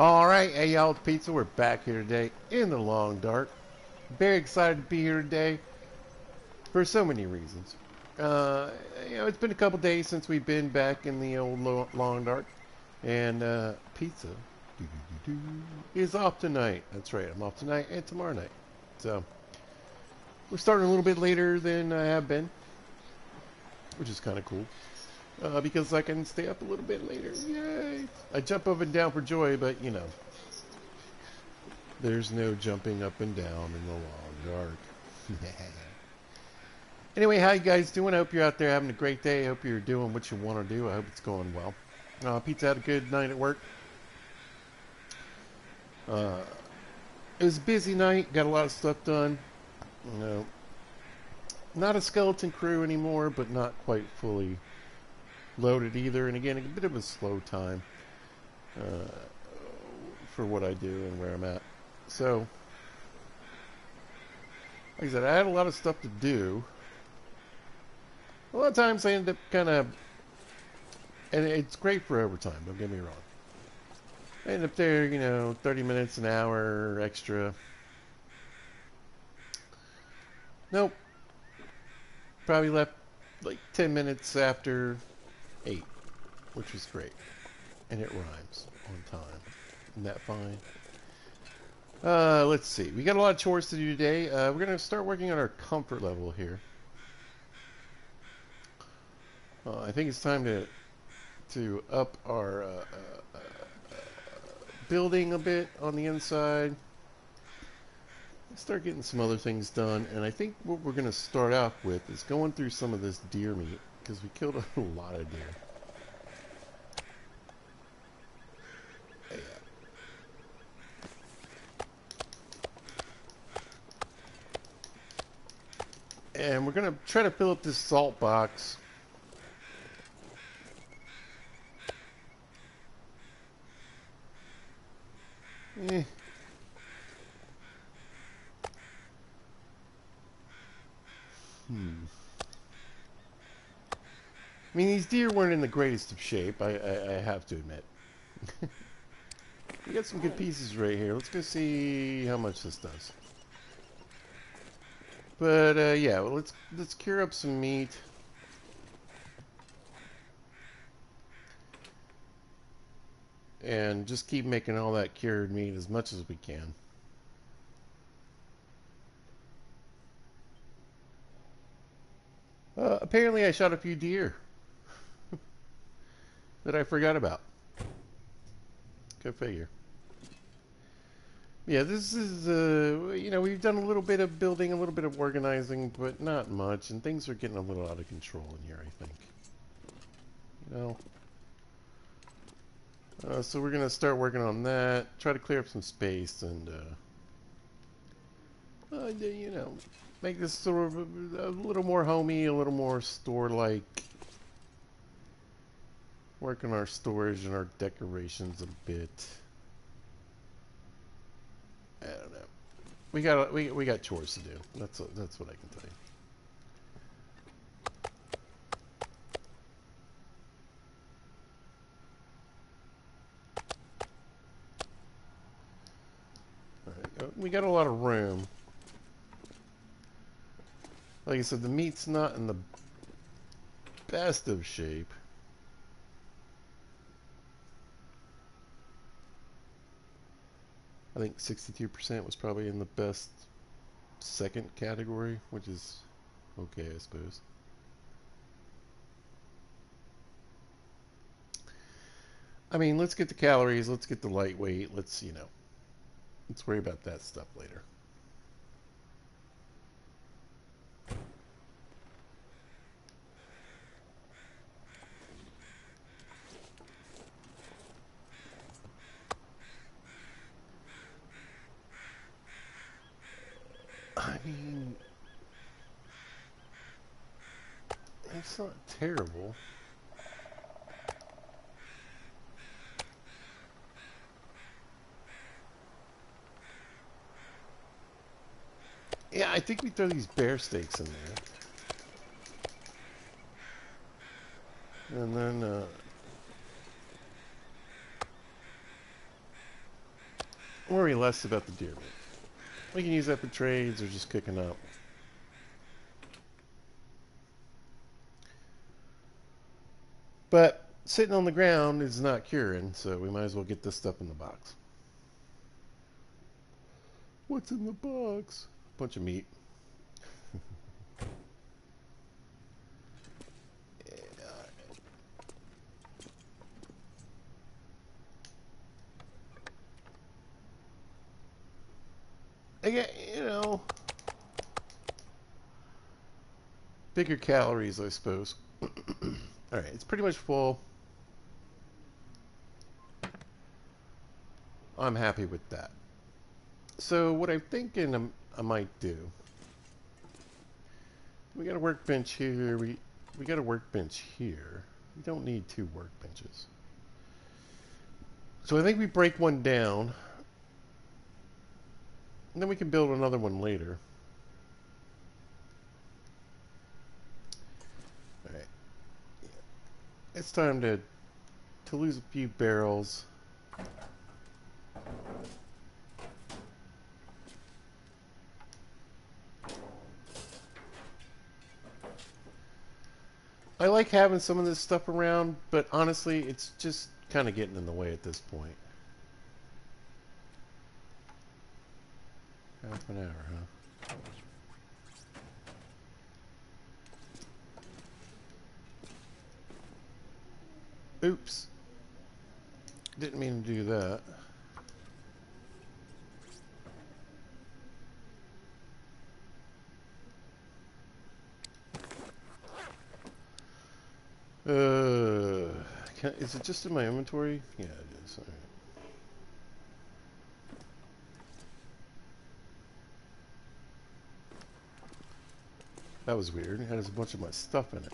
All right, hey y'all, it's Pizza. We're back here today in the long dark. Very excited to be here today for so many reasons. Uh, it's been a couple days since we've been back in the old long dark, and Pizza is off tonight. That's right, I'm off tonight and tomorrow night. So we're starting a little bit later than I have been, which is kind of cool. Because I can stay up a little bit later. Yay! I jump up and down for joy, but there's no jumping up and down in the long dark. Anyway, how you guys doing? I hope you're out there having a great day. I hope you're doing what you want to do. I hope it's going well. Pizza had a good night at work. It was a busy night. Got a lot of stuff done. Not a skeleton crew anymore, but not quite fully loaded either. And again, a bit of a slow time for what I do and where I'm at. So, like I said, I had a lot of stuff to do. A lot of times I end up kind of, and it's great for overtime, don't get me wrong. I end up there, 30 minutes, an hour extra. Nope. Probably left like 10 minutes after 8, which was great. And it rhymes on time. Isn't that fine? Let's see. We got a lot of chores to do today. We're going to start working on our comfort level here. I think it's time to up our building a bit on the inside. Start getting some other things done. And I think what we're going to start off with is going through some of this deer meat, because we killed a lot of deer. And we're going to try to fill up this salt box. I mean, these deer weren't in the greatest of shape, I have to admit. We got some good pieces right here. Let's go see how much this does. But yeah, well, let's cure up some meat. And just keep making all that cured meat as much as we can. Apparently I shot a few deer that I forgot about. Go figure. Yeah, this is, we've done a little bit of building, a little bit of organizing, but not much, and things are getting a little out of control in here, I think. So we're going to start working on that, try to clear up some space, and, make this sort of a little more homey, a little more store-like. Work on our storage and our decorations a bit. I don't know. We got chores to do. That's what I can tell you. All right, we got a lot of room. Like I said, the meat's not in the best of shape. I think 62% was probably in the best second category, which is okay, I suppose. I mean, let's get the calories, let's get the lightweight, let's worry about that stuff later. I mean, it's not terrible. Yeah, I think we throw these bear steaks in there. And then, worry less about the deer meat. We can use that for trades or just cooking up. But sitting on the ground is not curing, so we might as well get this stuff in the box. What's in the box? Bunch of meat. Again, you know, bigger calories, I suppose. Alright, it's pretty much full. I'm happy with that. So what I'm thinking I might do, we got a workbench here, we got a workbench here. We don't need two workbenches. So I think we break one down, and then we can build another one later. Alright. Yeah. It's time to lose a few barrels. I like having some of this stuff around, but honestly, it's just kind of getting in the way at this point. Half an hour, huh? Oops. Didn't mean to do that. Is it just in my inventory? Yeah, it is. All right. That was weird. It has a bunch of my stuff in it.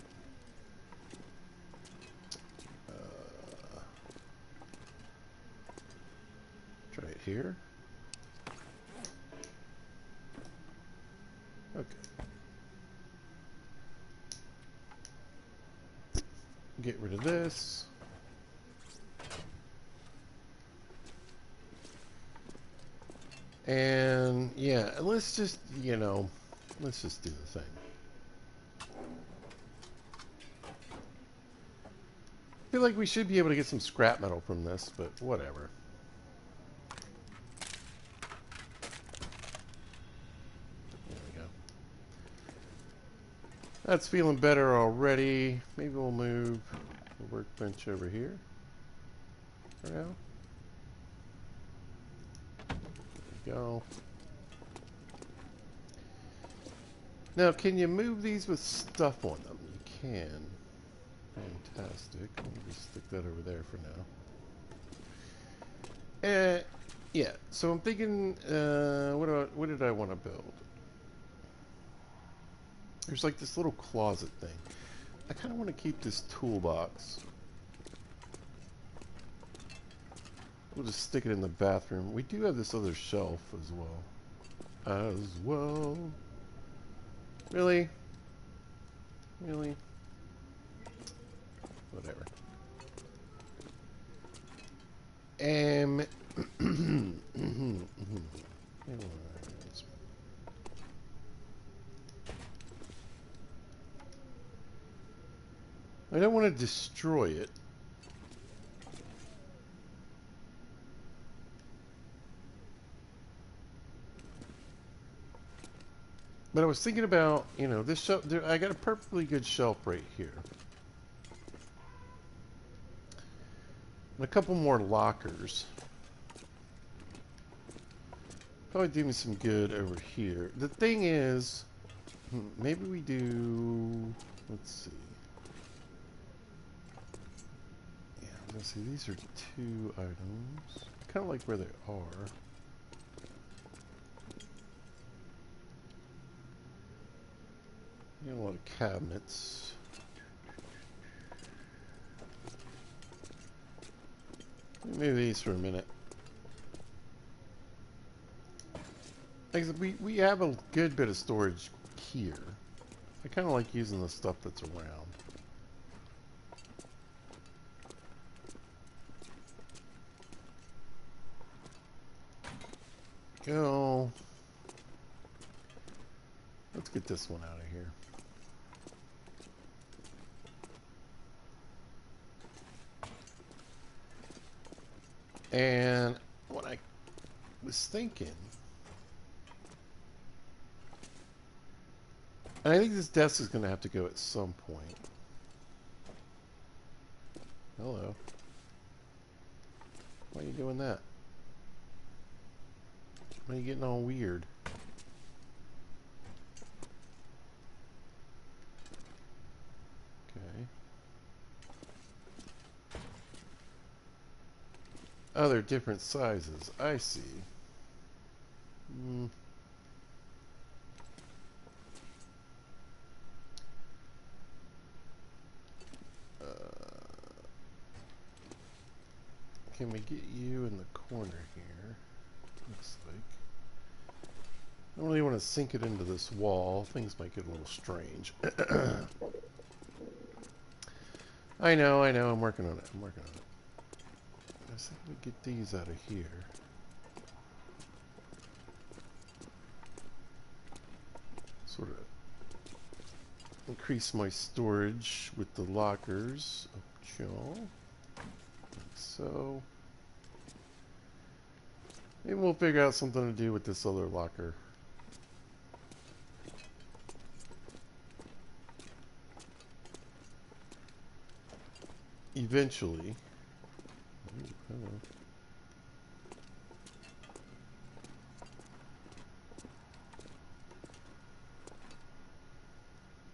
Try it here. Okay. Get rid of this. And yeah, let's just, you know, let's just do the thing. I feel like we should be able to get some scrap metal from this, but whatever. There we go. That's feeling better already. Maybe we'll move the workbench over here for now. Go. Now, can you move these with stuff on them? You can. Fantastic. Let me just stick that over there for now. Yeah. So I'm thinking, what did I want to build? There's like this little closet thing. I kind of want to keep this toolbox. We'll just stick it in the bathroom. We do have this other shelf as well. Really? Really? Whatever. I don't want to destroy it. But I was thinking about, you know, this shelf. I got a perfectly good shelf right here. And a couple more lockers. Probably do me some good over here. The thing is, maybe we do, let's see. Yeah, I'm gonna see, these are two items. Kind of like where they are. You got a lot of cabinets. Move these for a minute. Like I said, we have a good bit of storage here. I kind of like using the stuff that's around. go. Let's get this one out of here. And what I was thinking, and I think this desk is going to have to go at some point. Hello. Why are you doing that? Why are you getting all weird? Okay. Oh, they're different sizes. I see. Can we get you in the corner here? Looks like. I don't really want to sink it into this wall. Things might get a little strange. I know, I'm working on it. I think we get these out of here. Sort of increase my storage with the lockers. Okay. Like so. Maybe we'll figure out something to do with this other locker. Eventually. Ooh, hello.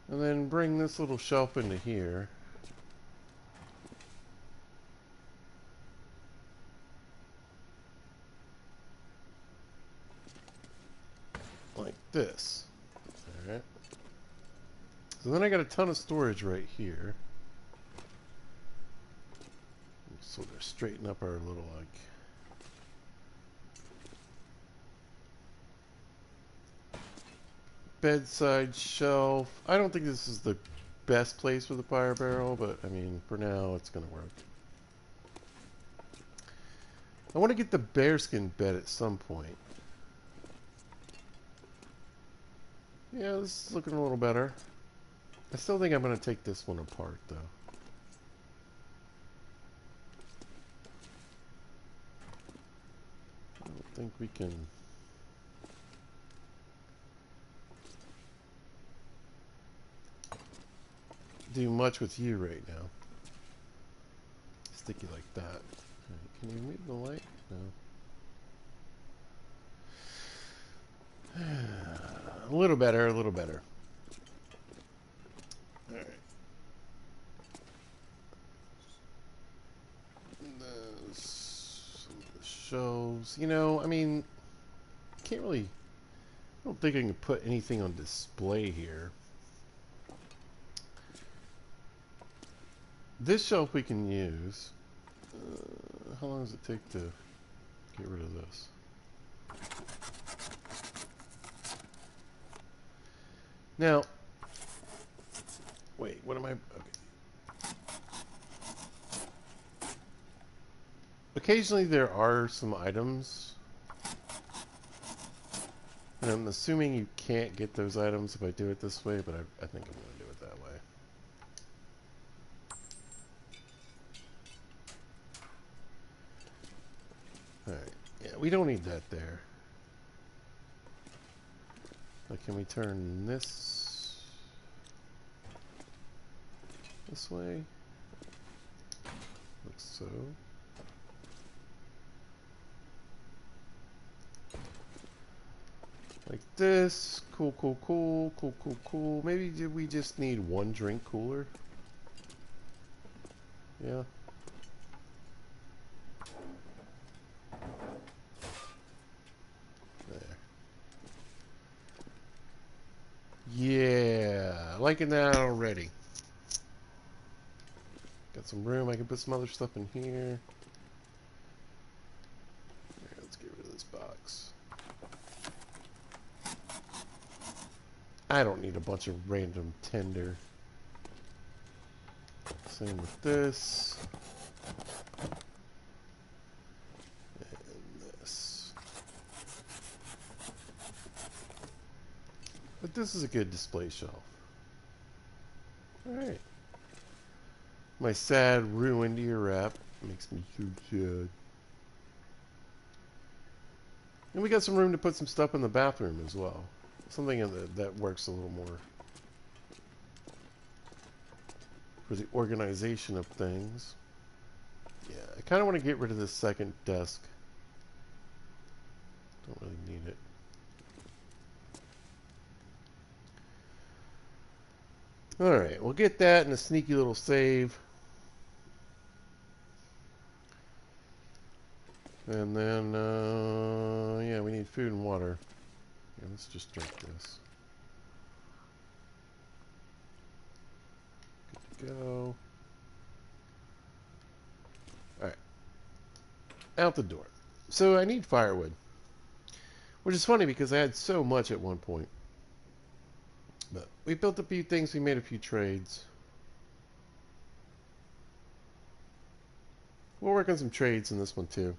And then bring this little shelf into here. Like this. Alright. So then I got a ton of storage right here. Sort of straighten up our little, like, bedside shelf. I don't think this is the best place for the fire barrel, but I mean, for now, it's gonna work. I want to get the bearskin bed at some point. Yeah, this is looking a little better. I still think I'm gonna take this one apart, though. I don't think we can do much with you right now. Stick you like that. Right, can you move the light? No. A little better, a little better. Alright. Some of the shelves. You know, I mean, can't really... I don't think I can put anything on display here. This shelf we can use. How long does it take to get rid of this? Now, wait, what am I... Okay. Occasionally there are some items, and I'm assuming you can't get those items if I do it this way, but I think I'm going to do it that way. Alright, yeah, we don't need that there. But can we turn this way? Like so. Like this. Cool, cool, cool, cool, cool, cool. Maybe we just need one drink cooler? Yeah. Yeah, liking that already. Got some room. I can put some other stuff in here. Alright, let's get rid of this box. I don't need a bunch of random tinder. Same with this. And this. But this is a good display shelf. Alright. My sad, ruined ear wrap makes me so sad. And we got some room to put some stuff in the bathroom as well. Something that works a little more for the organization of things. Yeah, I kind of want to get rid of this second desk. Don't really need it. Alright, we'll get that and a sneaky little save. And then, yeah, we need food and water. Yeah, let's just drink this. Good to go. Alright. Out the door. So I need firewood. Which is funny because I had so much at one point. But we built a few things, we made a few trades. We'll work on some trades in this one too.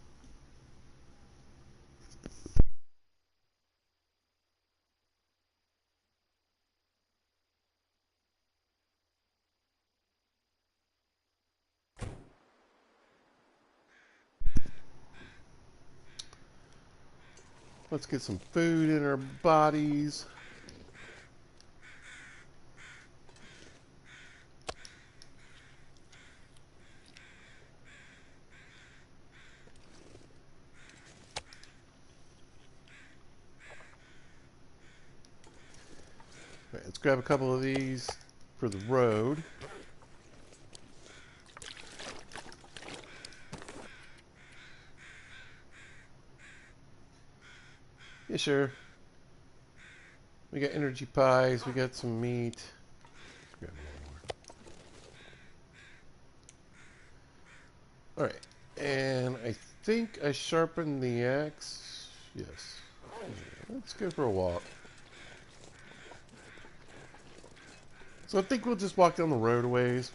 Let's get some food in our bodies. All right, let's grab a couple of these for the road. Yeah, sure. We got energy pies, we got some meat. Grab one more. Alright, and I think I sharpened the axe. Yes. Yeah, let's go for a walk. So I think we'll just walk down the road a ways.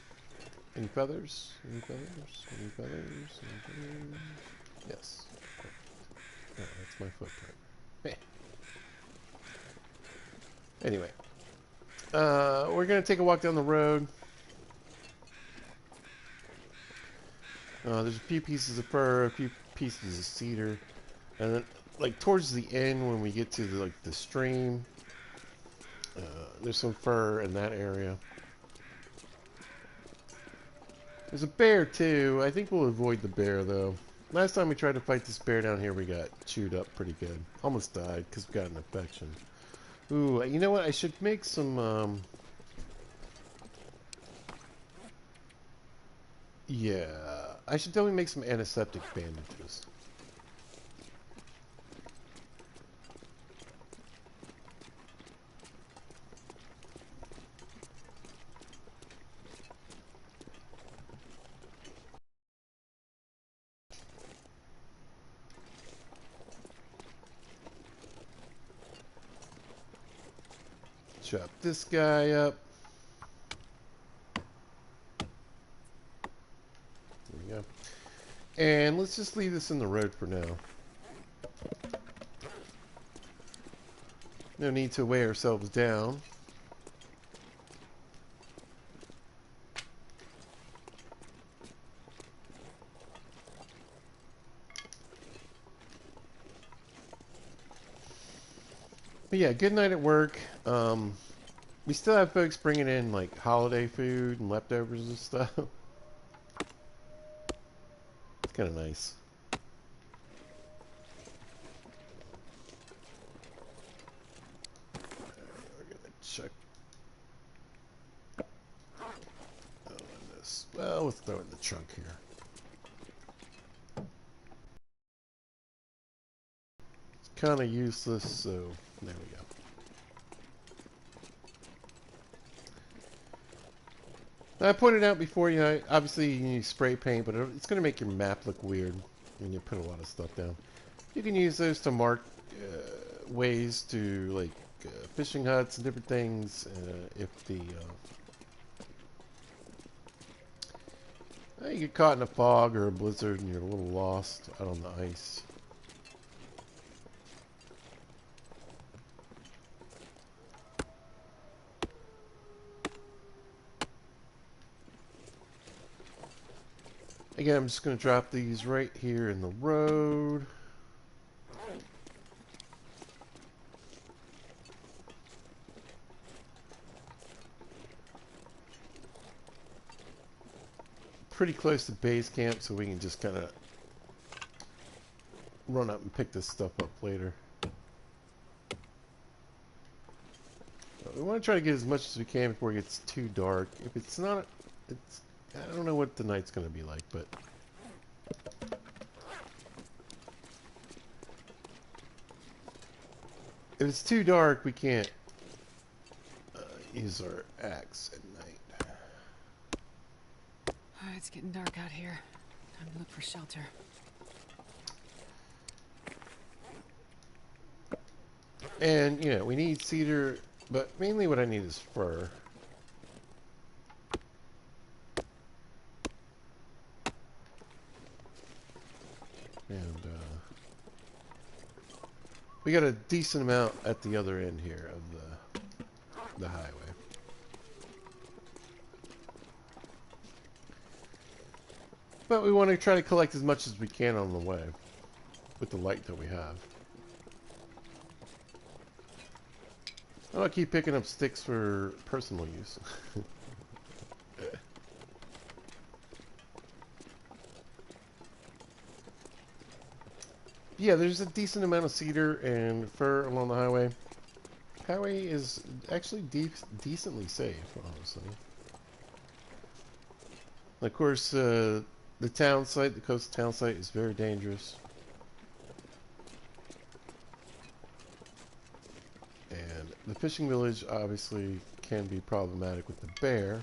Any feathers? Any feathers? Any feathers? Any feathers? Yes. Oh, that's my footprint. Hey. Anyway. We're going to take a walk down the road. There's a few pieces of fir, a few pieces of cedar. And then, like, towards the end when we get to, the stream, there's some fir in that area. There's a bear, too. I think we'll avoid the bear, though. Last time we tried to fight this bear down here, we got chewed up pretty good. Almost died because we got an infection. Ooh, you know what? I should make some, yeah, I should definitely make some antiseptic bandages. Chop this guy up. There we go. And let's just leave this in the road for now. No need to weigh ourselves down. But yeah, good night at work. We still have folks bringing in like holiday food and leftovers and stuff. It's kind of nice. We're gonna check. Oh, and this. Well, let's throw it in the trunk here. It's kind of useless, so there we go. I pointed out before, you know, obviously you need spray paint, but it's going to make your map look weird when you put a lot of stuff down. You can use those to mark ways to, like, fishing huts and different things if the... you get caught in a fog or a blizzard and you're a little lost out on the ice. Again, I'm just going to drop these right here in the road. Pretty close to base camp, so we can just kind of run up and pick this stuff up later. We want to try to get as much as we can before it gets too dark. If it's not, I don't know what the night's going to be like, but if it's too dark, we can't use our axe at night. Oh, it's getting dark out here. Time to look for shelter. And, you know, we need cedar, but mainly what I need is fir. And, we got a decent amount at the other end here of the highway. But we want to try to collect as much as we can on the way with the light that we have. I'll keep picking up sticks for personal use. Yeah, there's a decent amount of cedar and fir along the highway. Highway is actually decently safe, honestly. Of course, the town site, the coast town site, is very dangerous. And the fishing village obviously can be problematic with the bear,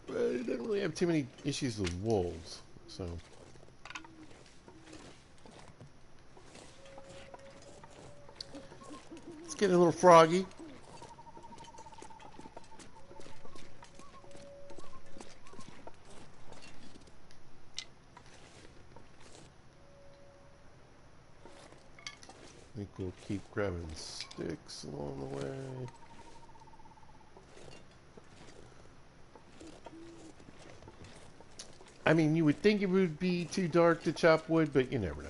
but it doesn't really have too many issues with wolves, so. It's getting a little froggy. I think we'll keep grabbing sticks along the way. I mean, you would think it would be too dark to chop wood, but you never know.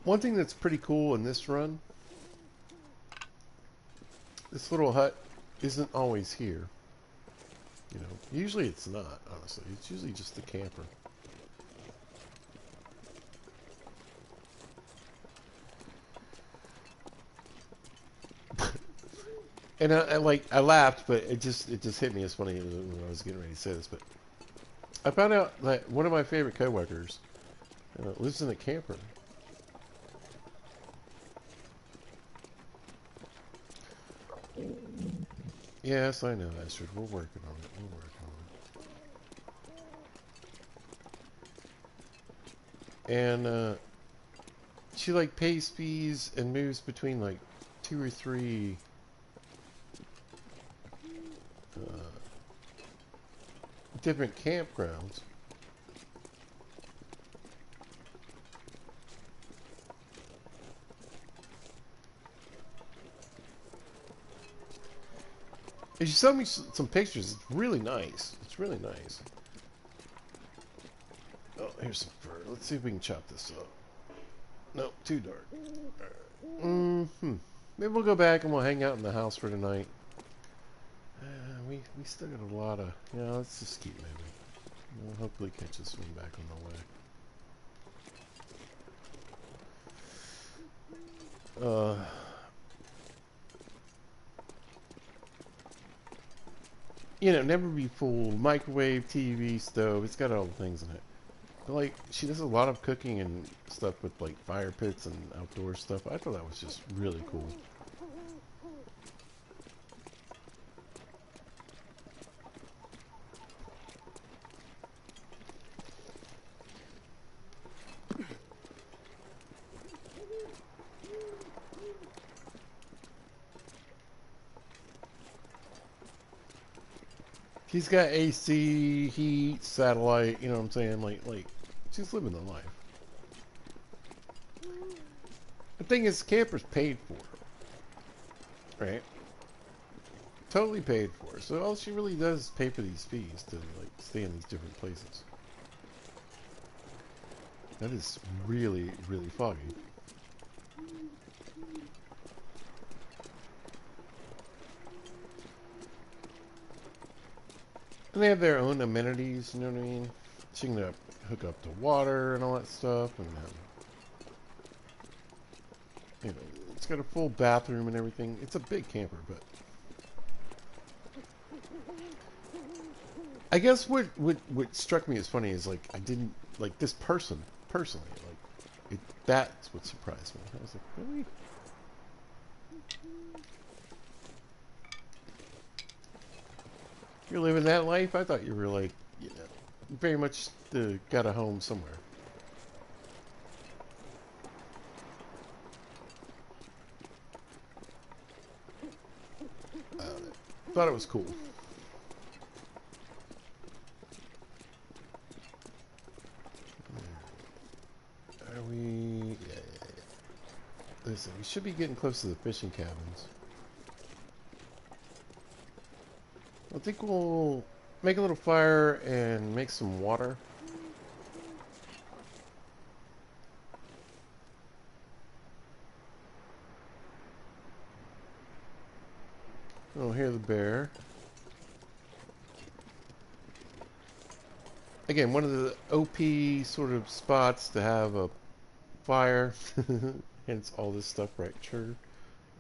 One thing that's pretty cool in this run, this little hut isn't always here. You know, usually it's not, honestly. It's usually just a camper. And I laughed, but it just hit me as funny when I was getting ready to say this. But I found out that one of my favorite coworkers lives in a camper. Yes, I know, Astrid. We're working on it. We're working on it. And she like pays fees and moves between like 2 or 3 different campgrounds. And she showed me some pictures. It's really nice. It's really nice. Oh, here's some fur. Let's see if we can chop this up. No, too dark. Alright. Maybe we'll go back and we'll hang out in the house for tonight. We still got a lot of... Yeah, let's just keep moving. We'll hopefully catch this one back on the way. You know, never be fooled. Microwave, TV, stove. It's got all the things in it. But like, she does a lot of cooking and stuff with like fire pits and outdoor stuff. I thought that was just really cool. He's got AC, heat, satellite, you know what I'm saying? Like She's living the life. The thing is, camper's paid for, right? Totally paid for. So all she really does is pay for these fees to like stay in these different places. That is really, really foggy. And they have their own amenities, you know what I mean? She can hook up to water and all that stuff, and you know, it's got a full bathroom and everything. It's a big camper, but I guess what struck me as funny is like I didn't like this person personally, like that's what surprised me. I was like, really? You're living that life? I thought you were like, you know, very much got a home somewhere. Thought it was cool. Are we? Yeah. Listen, we should be getting close to the fishing cabins. I think we'll make a little fire and make some water. Oh, hear the bear. Again, one of the OP sort of spots to have a fire. Hence all this stuff, right? Sure.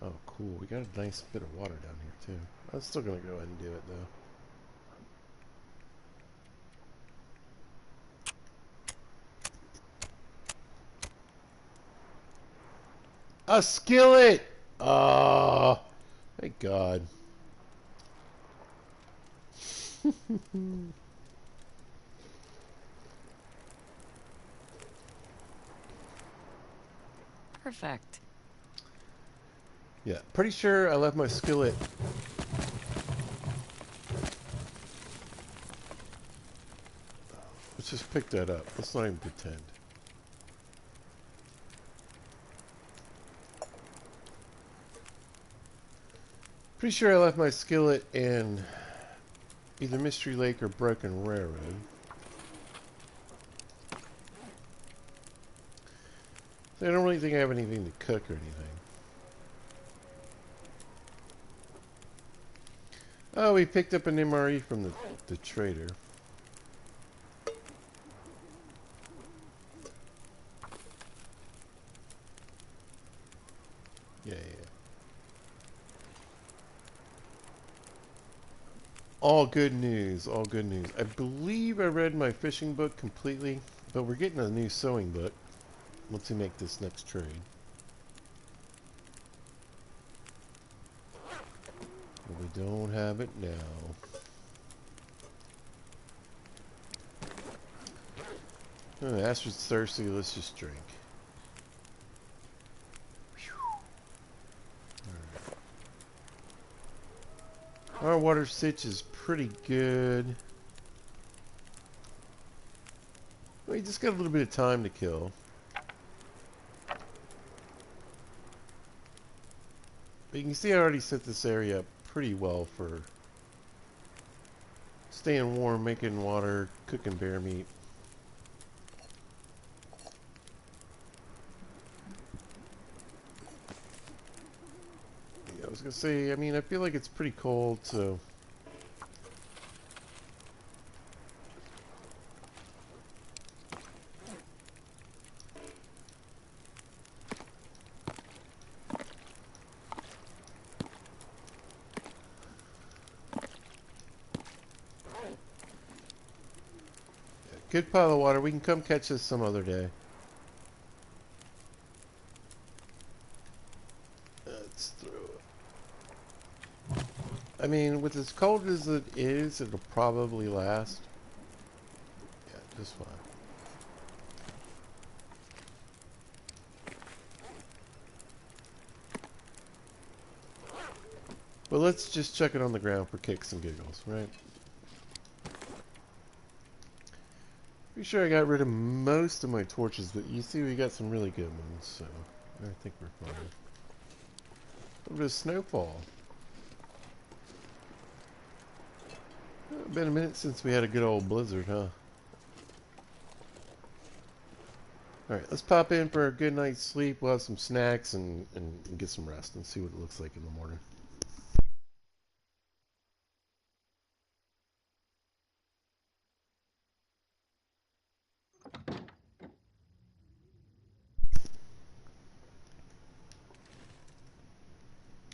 Oh, cool. We got a nice bit of water down here, too. I'm still going to go ahead and do it, though. A skillet! Oh, thank God. Perfect. Yeah, pretty sure I left my skillet. Let's just pick that up. Let's not even pretend. Pretty sure I left my skillet in either Mystery Lake or Broken Railroad. So I don't really think I have anything to cook or anything. Oh, we picked up an MRE from the trader. Yeah. All good news, all good news. I believe I read my fishing book completely, but we're getting a new sewing book once we make this next trade. But we don't have it now. Oh, Astrid's thirsty, let's just drink. Our water sitch is pretty good. We just got a little bit of time to kill. But you can see I already set this area up pretty well for staying warm, making water, cooking bear meat. Yeah, I was gonna say, I mean, I feel like it's pretty cold, so good pile of water. We can come catch this some other day. Let's throw it. I mean, with as cold as it is, it'll probably last. Yeah, just fine. But let's just chuck it on the ground for kicks and giggles, right? Pretty sure I got rid of most of my torches, but you see we got some really good ones, so I think we're fine. A little bit of snowfall. Been a minute since we had a good old blizzard, huh? Alright, let's pop in for a good night's sleep. We'll have some snacks and get some rest and see what it looks like in the morning.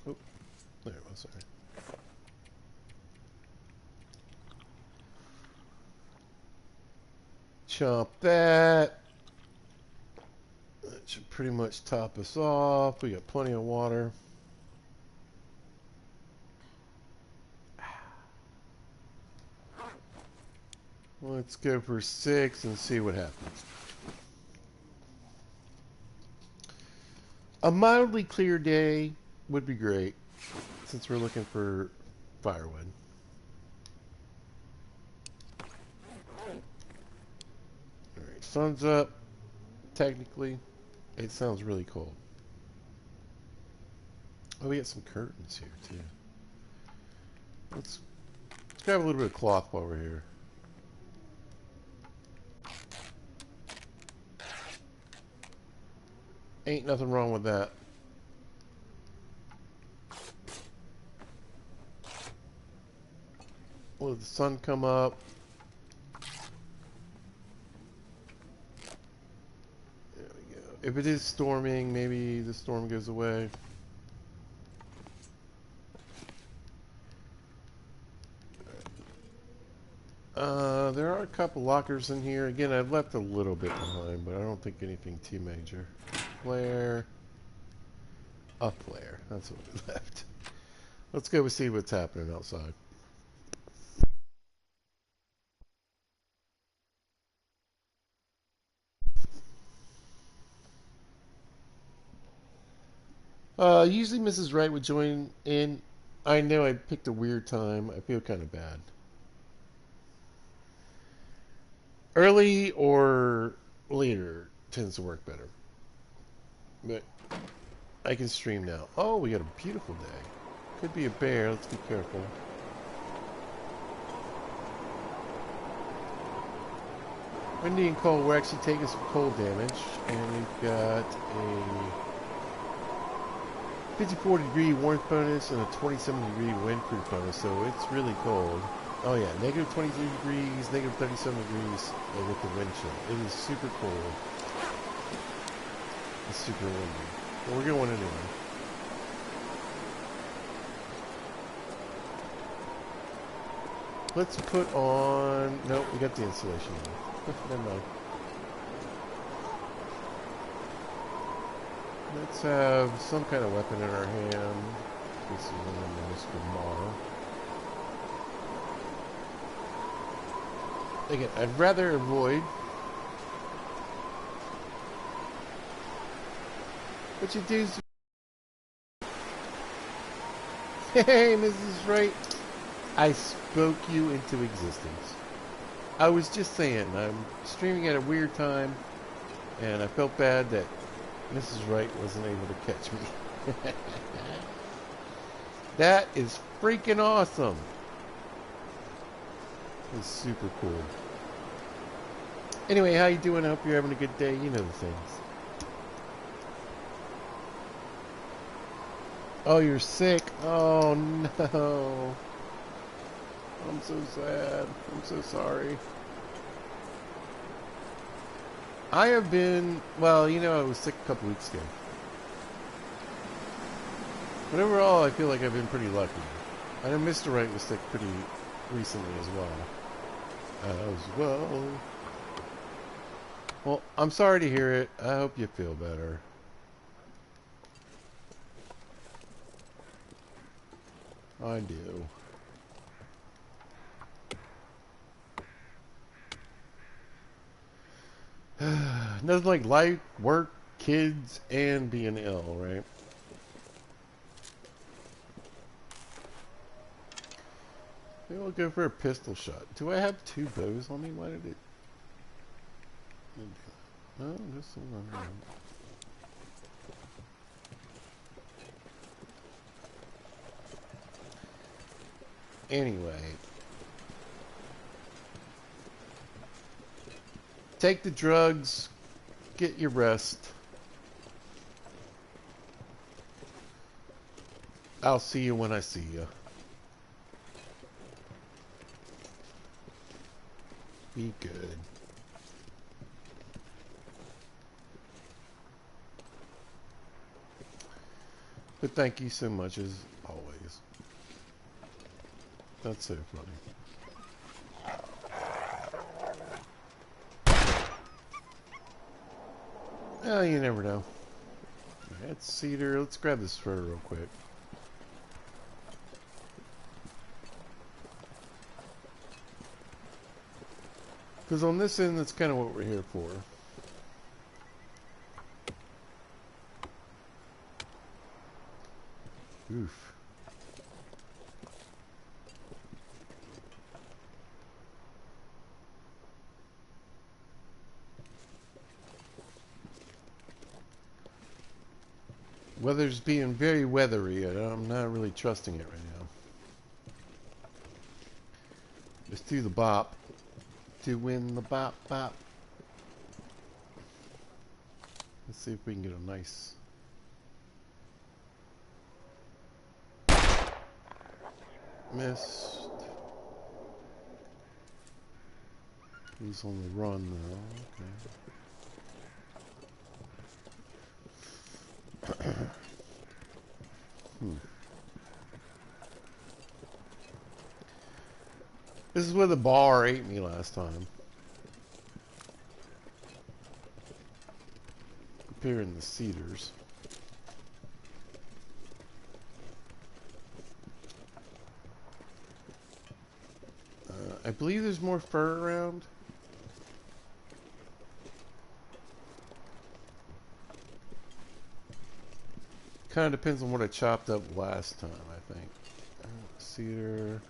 Oh, there it was, sorry. Chomp that. That should pretty much top us off. We got plenty of water. Let's go for 6 and see what happens. A mildly clear day would be great, since we're looking for firewood. Alright, sun's up. Technically, it sounds really cold. Oh, we got some curtains here, too. Let's grab a little bit of cloth while we're here. Ain't nothing wrong with that. Will the sun come up? There we go. If it is storming, maybe the storm goes away. There are a couple lockers in here. Again, I've left a little bit behind, but I don't think anything too major. Flare. A flare. That's what we left. Let's go and see what's happening outside. Usually Mrs. Wright would join in. I know I picked a weird time. I feel kind of bad. Early or later tends to work better. But I can stream now. Oh, we got a beautiful day. Could be a bear. Let's be careful. Windy and cold. We're actually taking some cold damage. And we've got a 54-degree warmth bonus and a 27-degree windproof bonus. So it's really cold. Oh yeah, negative 23 degrees, negative 37 degrees with the wind chill. It is super cold. It's super windy. But we're going anyway. Let's put on... Nope, we got the insulation on. Never mind. Let's have some kind of weapon in our hand. This is Mr. Mar. Again, I'd rather avoid. What you do is... Hey, Mrs. Wright. I spoke you into existence. I was just saying, I'm streaming at a weird time, and I felt bad that Mrs. Wright wasn't able to catch me. That is freaking awesome. It's super cool. Anyway, how you doing? I hope you're having a good day. You know the things. Oh, you're sick. Oh, no. I'm so sad. I'm so sorry. I have been... Well, you know, I was sick a couple weeks ago. But overall, I feel like I've been pretty lucky. I know Mr. Wright was sick pretty recently as well. Well, I'm sorry to hear it. I hope you feel better. I do. Nothing like life, work, kids, and being ill, right? Maybe I'll go for a pistol shot. Do I have 2 bows on me? Why did it... Oh, just a little. Anyway, take the drugs, get your rest. I'll see you when I see you. Be good. But thank you so much as always. That's so funny. Oh, you never know. It's cedar. Let's grab this fur real quick. Because on this end, that's kind of what we're here for. Oof. Weather's being very weathery, and I'm not really trusting it right now. Let's do the bop. To win the bop bop. Let's see if we can get a nice... Missed. He's on the run though. Okay. This is where the bar ate me last time. Up here in the cedars. I believe there's more fur around. Kind of depends on what I chopped up last time, I think. Cedar.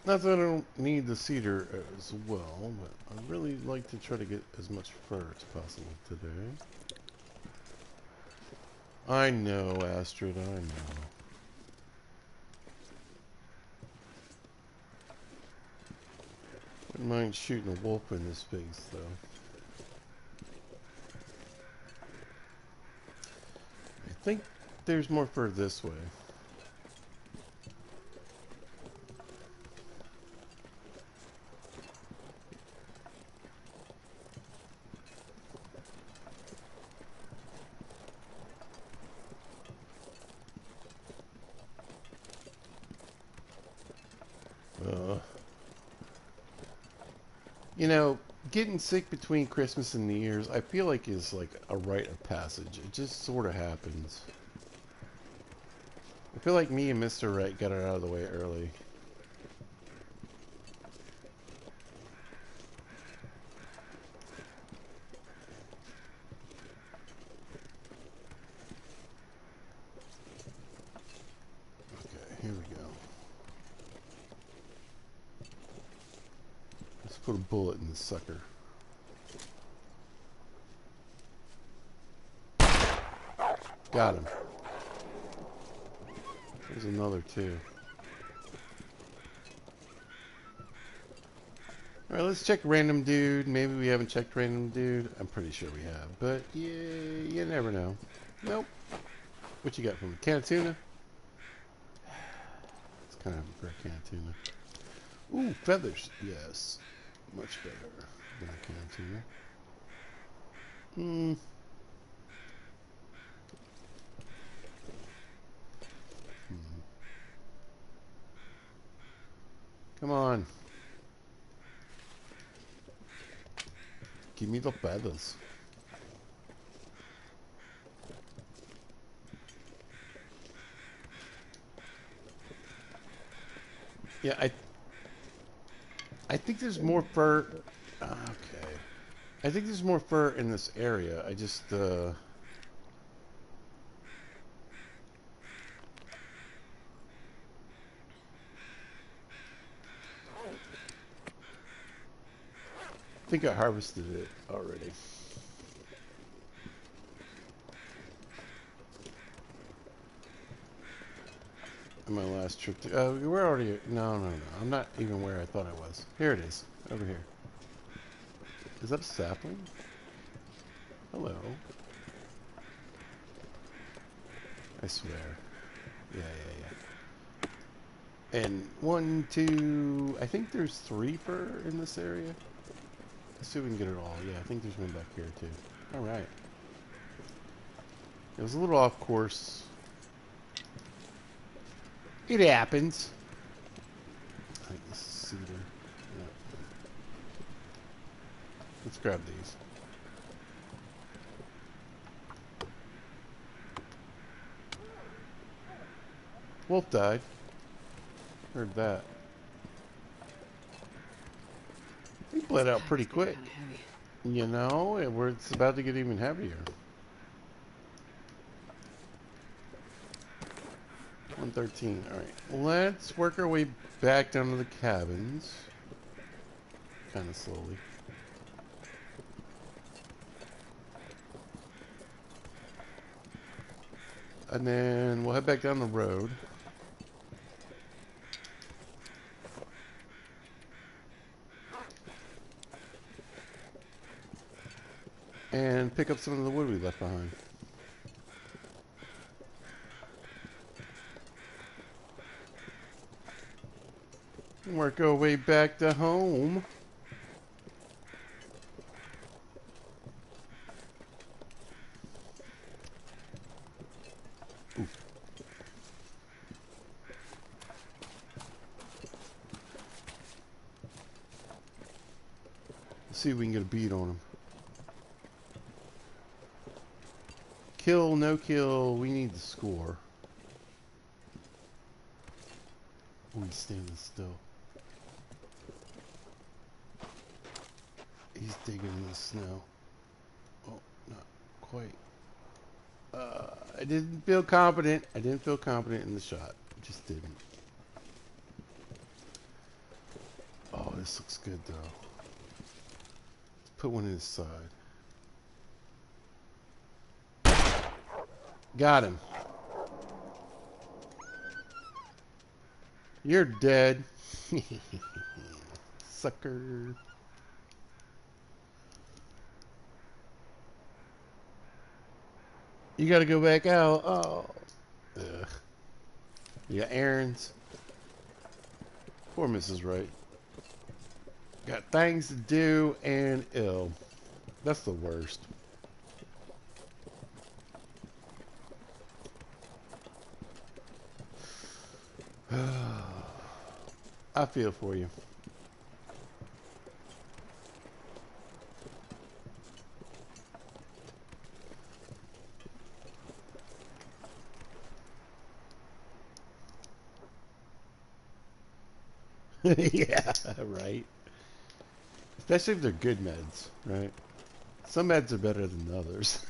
Not that I don't need the cedar as well, but I'd really like to try to get as much fur as possible today. I know, Astrid, I know. Wouldn't mind shooting a wolf in his face, though. I think there's more fur this way. You know, getting sick between Christmas and New Year's, I feel like is like a rite of passage. It just sort of happens. I feel like me and Mr. Right got it out of the way early. Okay, here we go. Let's put a bullet in this sucker. Got him. There's another too. Alright, let's check random dude. Maybe we haven't checked random dude. I'm pretty sure we have. But yeah, you never know. Nope. What you got from a can of tuna? It's kind of for a can of tuna. Ooh, feathers. Yes. Much better than a can of tuna. Come on. Give me the feathers. Yeah, I think there's more fur. Okay. I think there's more fur in this area. I just think I harvested it already. On my last trip to, we're already, no. I'm not even where I thought I was. Here it is. Over here. Is that a sapling? Hello. I swear. Yeah. And one, two, I think there's 3 fur in this area. Let's see if we can get it all. Yeah, I think there's one back here too. Alright. It was a little off course. It happens. I think this is cedar. Yeah. Let's grab these. Wolf died. Heard that. He bled out pretty It's getting quick. kind of heavy. You know, it's about to get even heavier. 113. Alright. Let's work our way back down to the cabins. Kind of slowly. And then we'll head back down the road. And pick up some of the wood we left behind. Work our way back to home. Oof. Let's see if we can get a beat on him. Kill, no kill. We need the score. Oh, he's standing still. He's digging in the snow. Oh, not quite. I didn't feel confident. I didn't feel confident in the shot. Just didn't. Oh, this looks good though. Let's put one in his side. Got him. You're dead. Sucker. You gotta go back out. Oh. Ugh. You got errands. Poor Mrs. Wright. Got things to do and ill. That's the worst. I feel for you. Yeah, right. Especially if they're good meds, right? Some meds are better than others.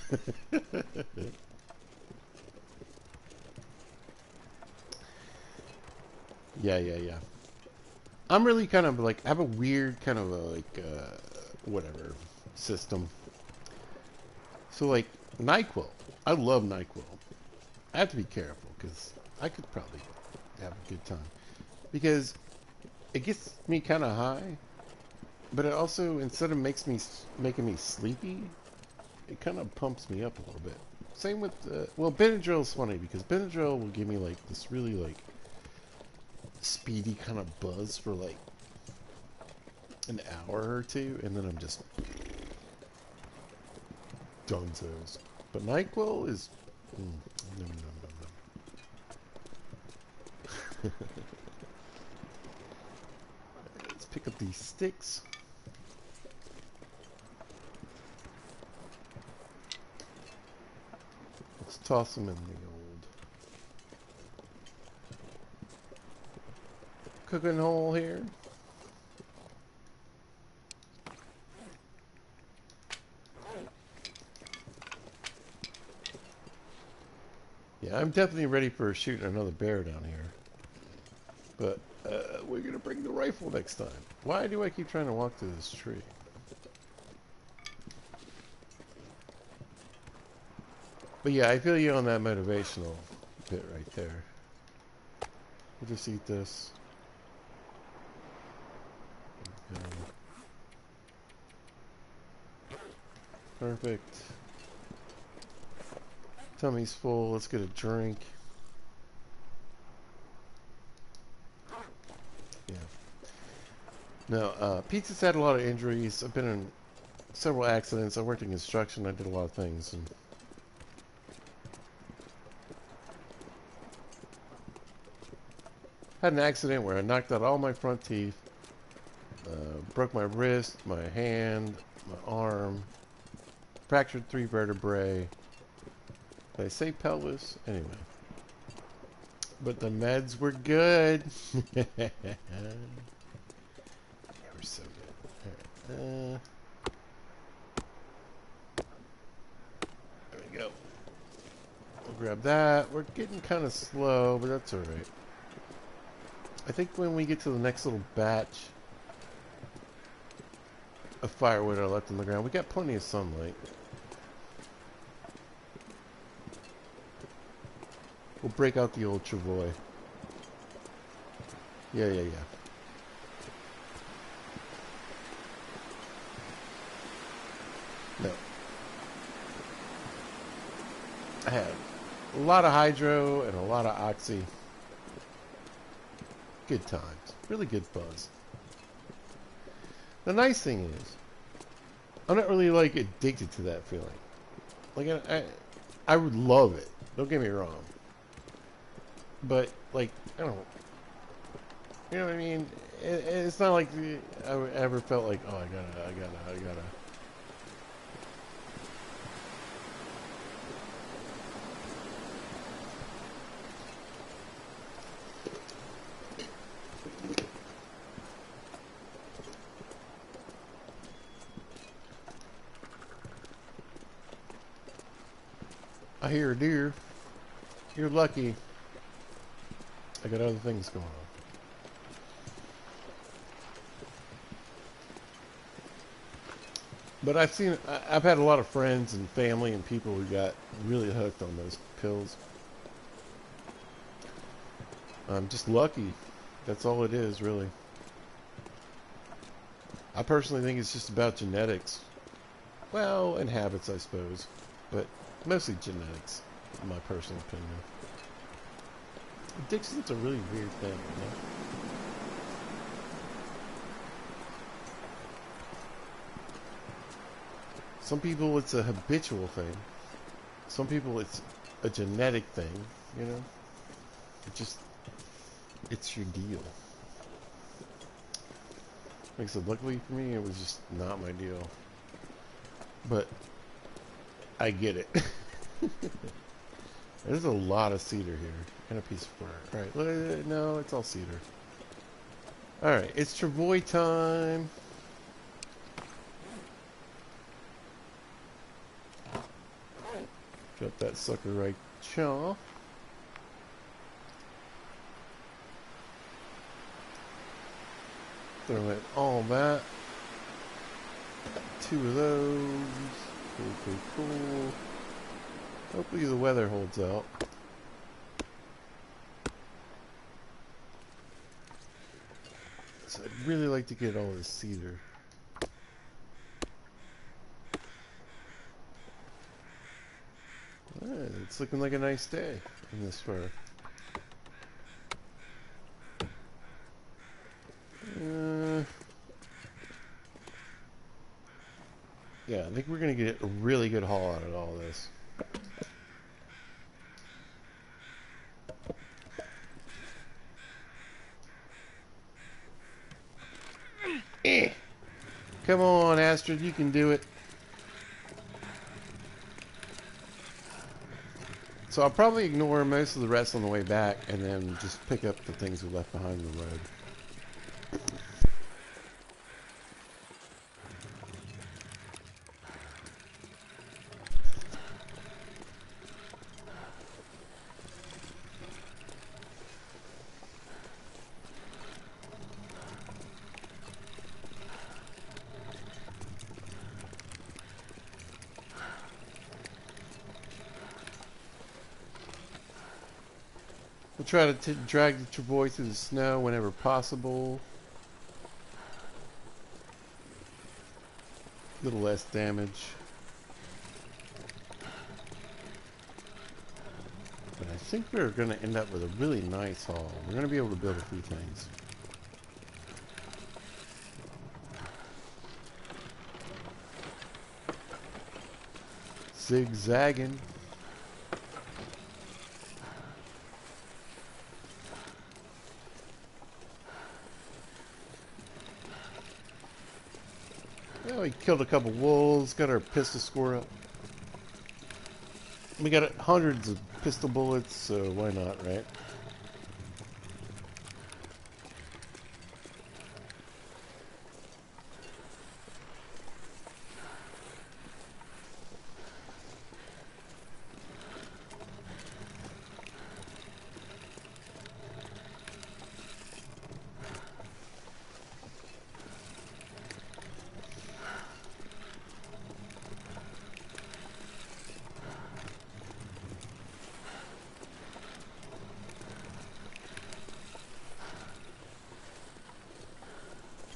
Yeah. I'm really kind of like, I have a weird kind of a, like, whatever, system. So like, NyQuil. I love NyQuil. I have to be careful because I could probably have a good time. Because it gets me kind of high, but it also, instead of making me sleepy, it kind of pumps me up a little bit. Same with, well, Benadryl is funny because Benadryl will give me like this really like speedy kind of buzz for like an hour or two, and then I'm just dunzos. But NyQuil is, no. Let's pick up these sticks. Let's toss them in the old. cooking hole here. Yeah, I'm definitely ready for shooting another bear down here. But we're going to bring the rifle next time. Why do I keep trying to walk through this tree? But yeah, I feel you on that motivational bit right there. We'll just eat this. Perfect. Tummy's full. Let's get a drink. Yeah. No, Pizza's had a lot of injuries. I've been in several accidents. I worked in construction. I did a lot of things. And had an accident where I knocked out all my front teeth. Broke my wrist, my hand, my arm. Fractured 3 vertebrae. Did I say pelvis? Anyway. But the meds were good. They were so good. Alright. There we go. We'll grab that. We're getting kind of slow, but that's alright. I think when we get to the next little batch of firewood I left on the ground, we got plenty of sunlight. We'll break out the old Travoy. Yeah. No. I had a lot of hydro and a lot of oxy. Good times. Really good buzz. The nice thing is, I'm not really like addicted to that feeling. Like I would love it. Don't get me wrong. But like I don't, you know what I mean? It's not like I ever felt like, oh, I gotta. I hear a deer. You're lucky. I got other things going on. But I've had a lot of friends and family and people who got really hooked on those pills. I'm just lucky. That's all it is, really. I personally think it's just about genetics. Well, and habits, I suppose. But mostly genetics, in my personal opinion. Addiction's a really weird thing, you know? Some people it's a habitual thing. Some people it's a genetic thing, you know? It's your deal. Like I said, luckily for me, it was just not my deal. But I get it. There's a lot of cedar here. And a piece of fir. Alright, no, it's all cedar. Alright, it's Travoy time. Drop that sucker right chaw. Throw in all that. 2 of those. Cool. Hopefully the weather holds out. So I'd really like to get all this cedar. Alright, it's looking like a nice day in this fur. Yeah, I think we're going to get a really good haul out of all this. Come on, Astrid, you can do it. So I'll probably ignore most of the rest on the way back and then just pick up the things we left behind on the road. We'll try to drag the travois through the snow whenever possible. A little less damage. But I think we're going to end up with a really nice haul. We're going to be able to build a few things. Zigzagging. Well, we killed a couple wolves, got our pistol score up. We got hundreds of pistol bullets, so why not, right?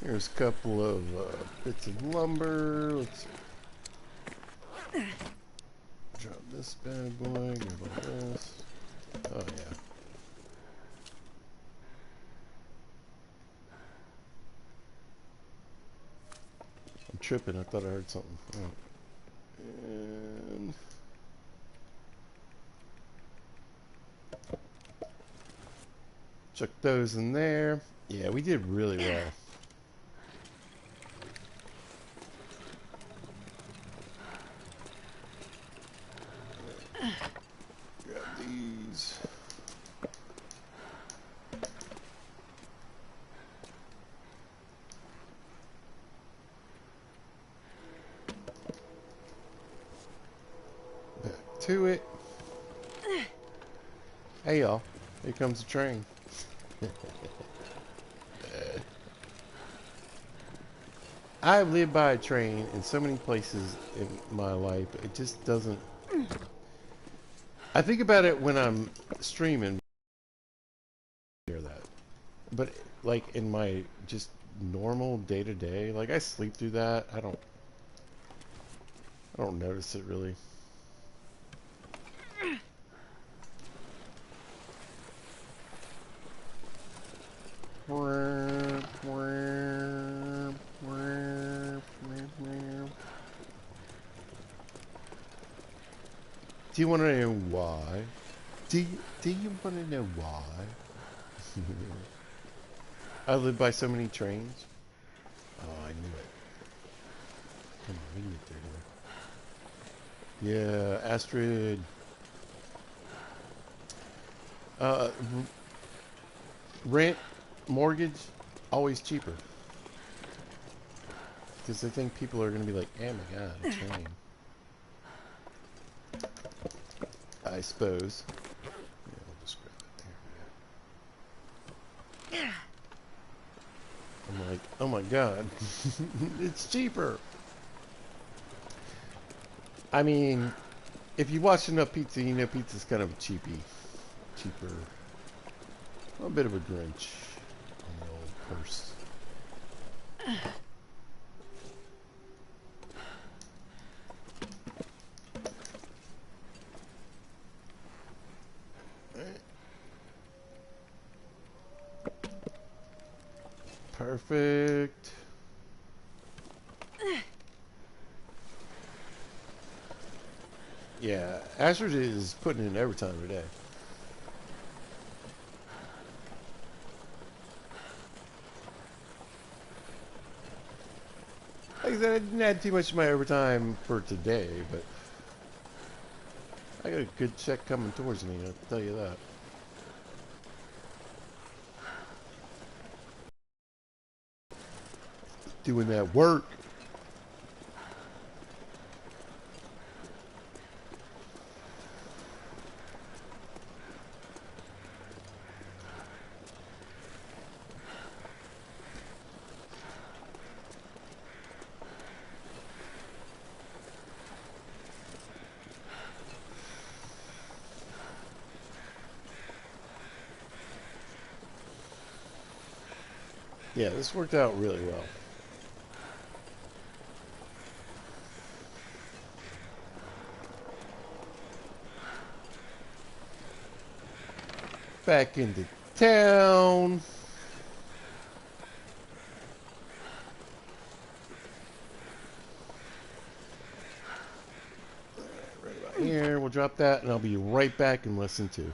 Here's a couple of bits of lumber. Let's drop this bad boy, grab all this. Oh yeah. I'm tripping, I thought I heard something. Oh. And chuck those in there. Yeah, we did really well. Grab these. Back to it. Hey y'all, here comes the train. I've lived by a train in so many places in my life. It just doesn't. I think about it when I'm streaming. Hear that, but like in my just normal day to day, like I sleep through that. I don't notice it really. Do you want to know why? Do you want to know why? I live by so many trains. Oh, I knew it. Come on, we can get through here. Yeah, Astrid. Rent, mortgage, always cheaper. Because they think people are going to be like, oh my god, a train. I suppose. Yeah, we'll just grab it there. I'm like, oh my god, it's cheaper. I mean, if you watch enough pizza, you know pizza's kind of cheaper. A bit of a Grinch on the old purse. Perfect. Yeah, Astrid is putting in overtime today. Like I said, I didn't add too much of my overtime for today, but I got a good check coming towards me, I'll tell you that. Doing that work. Yeah, this worked out really well. Back into town. Right about here. We'll drop that, and I'll be right back in lesson 2.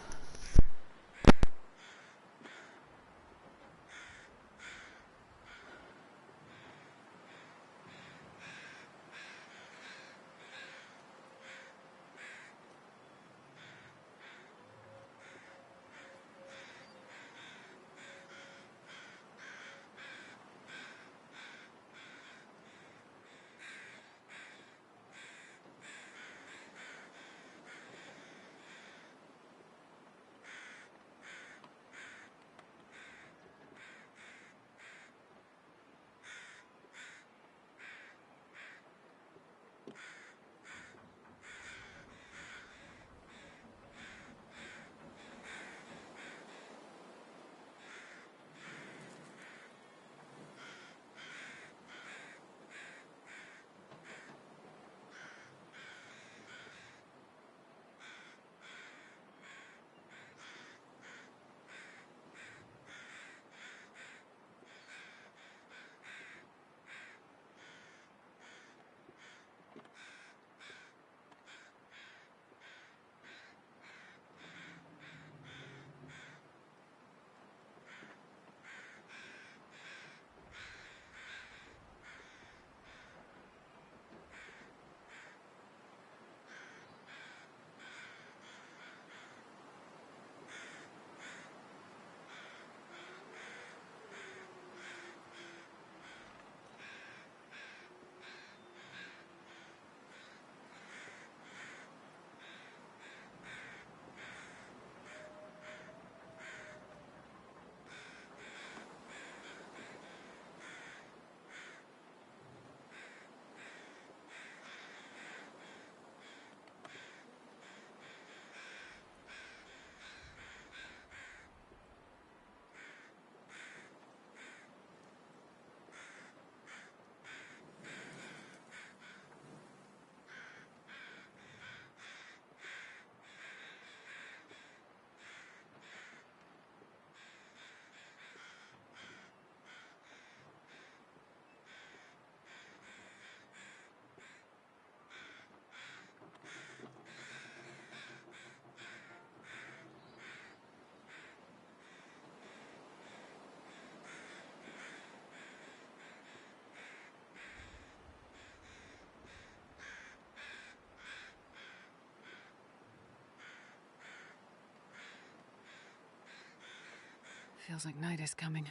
Feels like night is coming.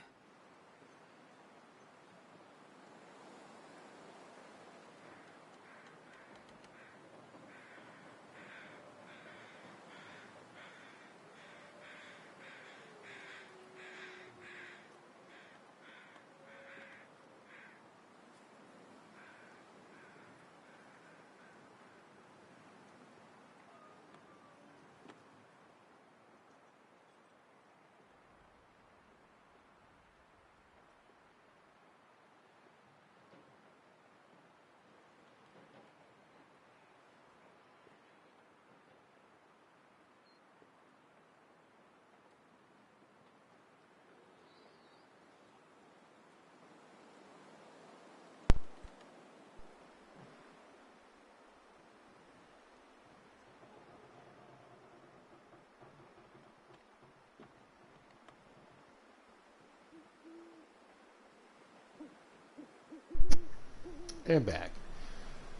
And back.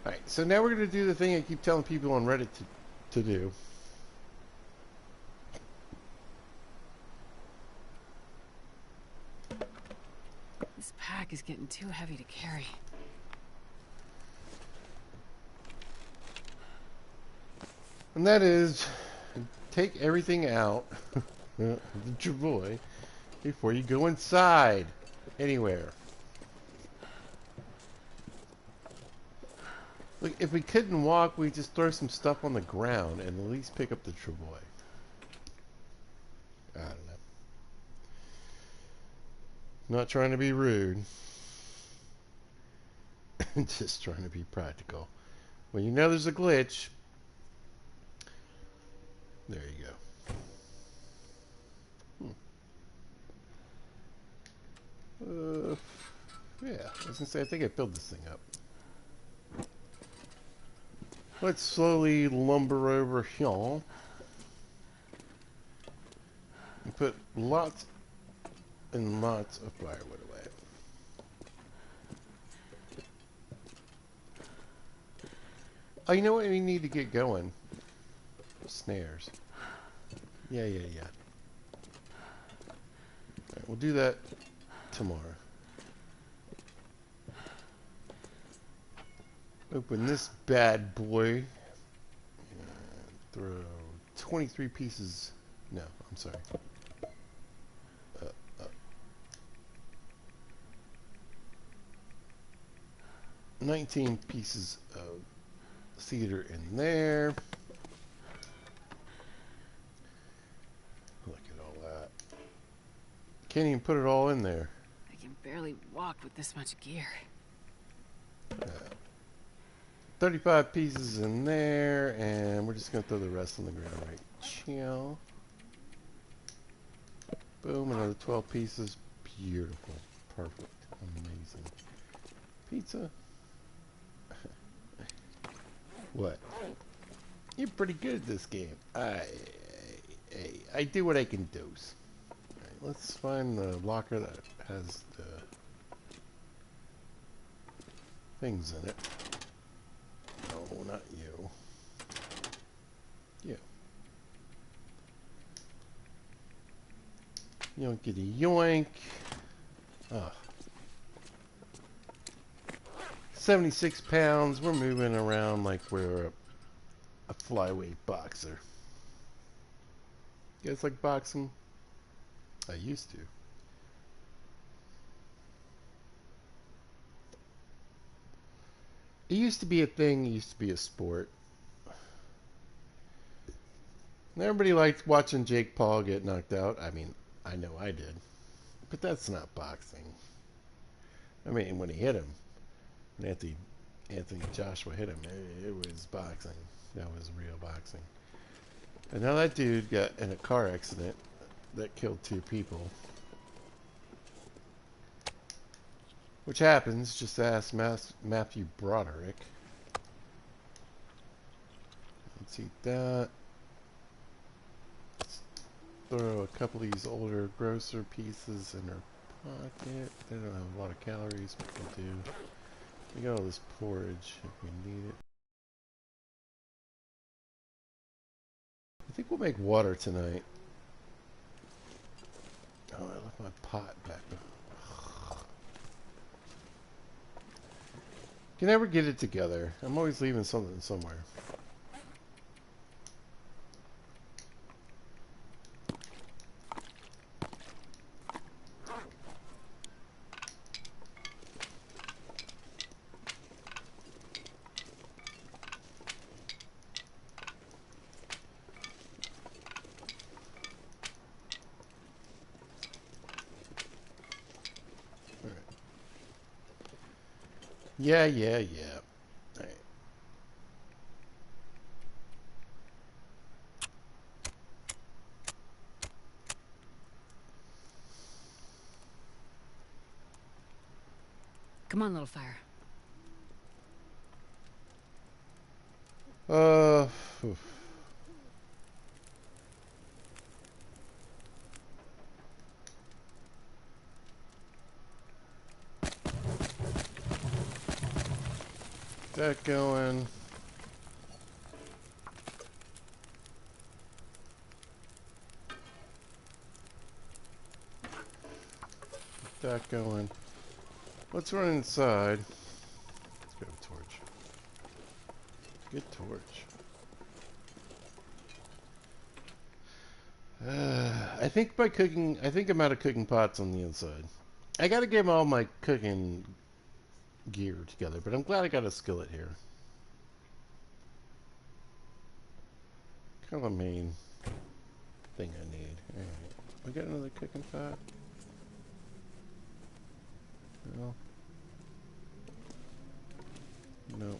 Alright, so now we're going to do the thing I keep telling people on Reddit to do. This pack is getting too heavy to carry. And that is, take everything out, the Travoy, before you go inside. Anywhere. Look, if we couldn't walk, we'd just throw some stuff on the ground and at least pick up the Travoy. I don't know. Not trying to be rude. Just trying to be practical. When you know there's a glitch, there you go. Yeah, I was gonna say, I think I built this thing up. Let's slowly lumber over here and put lots and lots of firewood away. Oh, you know what we need to get going? Snares. Yeah. Alright, we'll do that tomorrow. Open this bad boy. And throw 23 pieces. No, I'm sorry. 19 pieces of cedar in there. Look at all that. Can't even put it all in there. I can barely walk with this much gear. 35 pieces in there, and we're just going to throw the rest on the ground right chill. Boom, another 12 pieces. Beautiful. Perfect. Amazing. Pizza. What? You're pretty good at this game. I do what I can do. Alright, let's find the locker that has the things in it. No, not you. You. Yoinkity yoink. Ah. 76 pounds. We're moving around like we're a flyweight boxer. You guys like boxing? I used to. It used to be a thing. It used to be a sport. And everybody liked watching Jake Paul get knocked out. I mean, I know I did. But that's not boxing. I mean, when he hit him, when Anthony Joshua hit him, it was boxing. That was real boxing. And now that dude got in a car accident that killed 2 people. Which happens, just ask Matthew Broderick. Let's eat that. Let's throw a couple of these older grocer pieces in her pocket. They don't have a lot of calories, but they do. We got all this porridge if we need it. I think we'll make water tonight. Oh, I left my pot back there. Can never get it together. I'm always leaving something somewhere. Yeah. All right. Come on, little fire. Oof. That going. That going. Let's run inside. Let's grab a torch. Good torch. I think by cooking, I think I'm out of cooking pots on the inside. I gotta get all my cooking gear together, but I'm glad I got a skillet here. Kind of the main thing I need. Alright. We got another cooking pot. Well, no.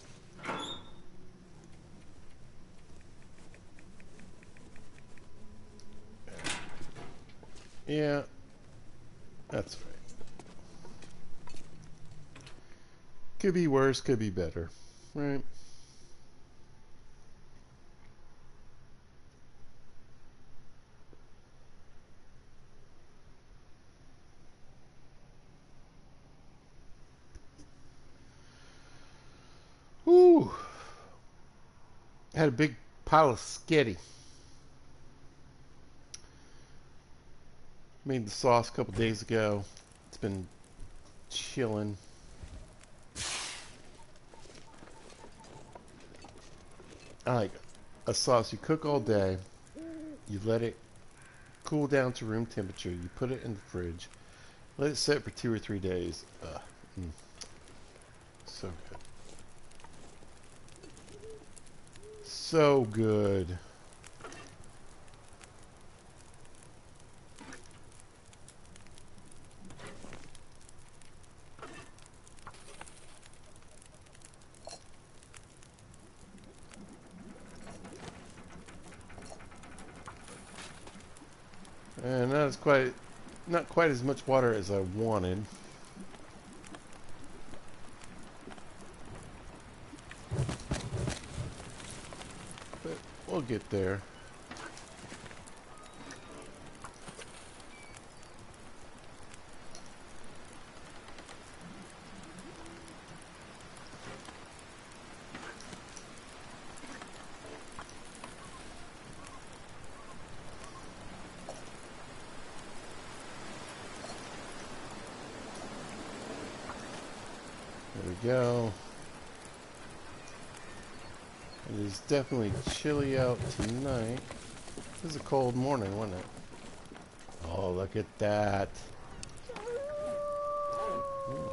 Yeah, that's right. Could be worse, could be better. Right? Woo! Had a big pile of sketty. Made the sauce a couple days ago. It's been chilling. I like a sauce you cook all day. You let it cool down to room temperature. You put it in the fridge. Let it sit for 2 or 3 days. Mm, so good. So good. And not quite as much water as I wanted. But we'll get there. There we go. It is definitely chilly out tonight. This is a cold morning, wasn't it? Oh, look at that. Ooh.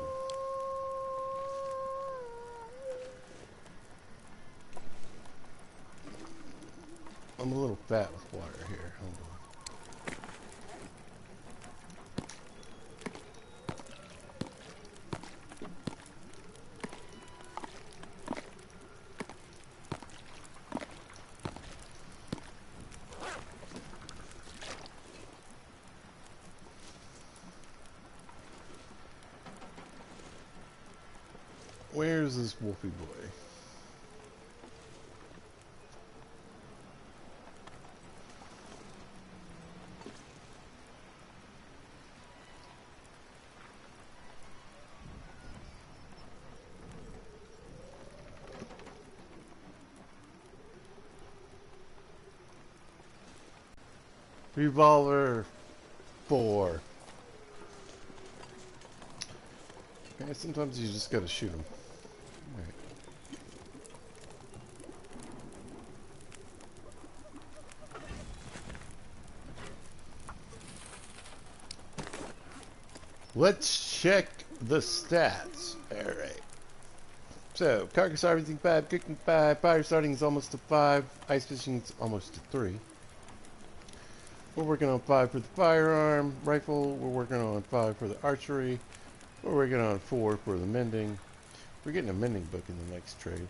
I'm a little fat with water here. Hold on. Where's this wolfy boy? Revolver 4. Okay, sometimes you just gotta shoot him. Right. Let's check the stats. Alright. So, carcass harvesting 5, cooking 5, fire starting is almost to 5, ice fishing is almost to 3. We're working on 5 for the firearm rifle, we're working on 5 for the archery, we're working on 4 for the mending. We're getting a mending book in the next trade.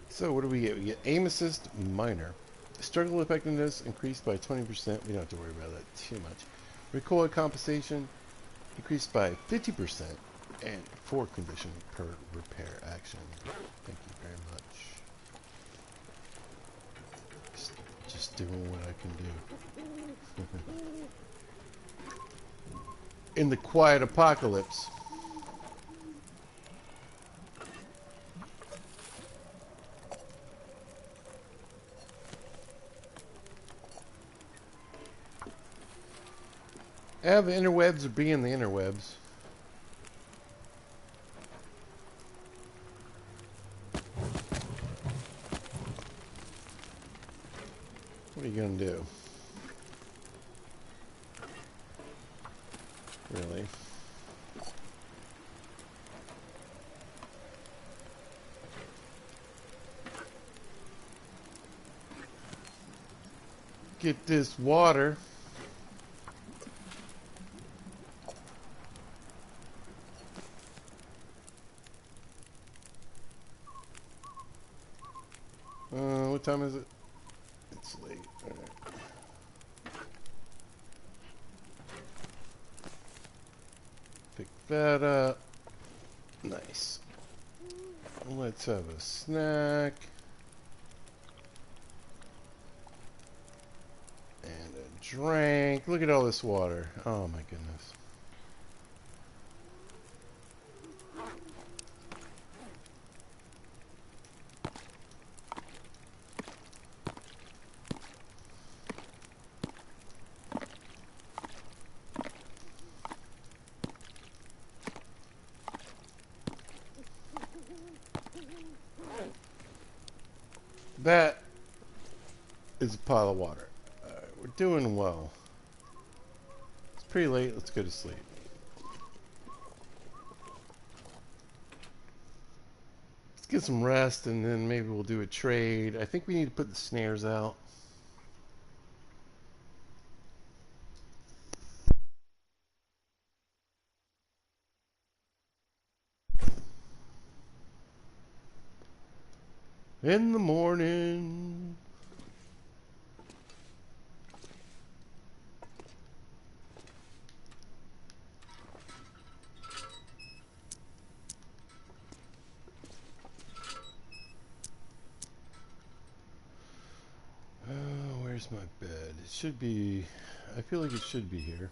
So what do we get? We get aim assist minor. Struggle effectiveness increased by 20%. We don't have to worry about that too much. Recoil compensation increased by 50%. And 4 condition per repair action. Thank you very much. Just doing what I can do. In the quiet apocalypse. Have the interwebs or be in the interwebs. What are you gonna do? Really? Get this water. time is it? It's late. All right. Pick that up. Nice. Let's have a snack. And a drink. Look at all this water. Oh my goodness. That is a pile of water. Alright, we're doing well. It's pretty late. Let's go to sleep. Let's get some rest and then maybe we'll do a trade. I think we need to put the snares out. In the morning. Where's my bed? It should be... I feel like it should be here.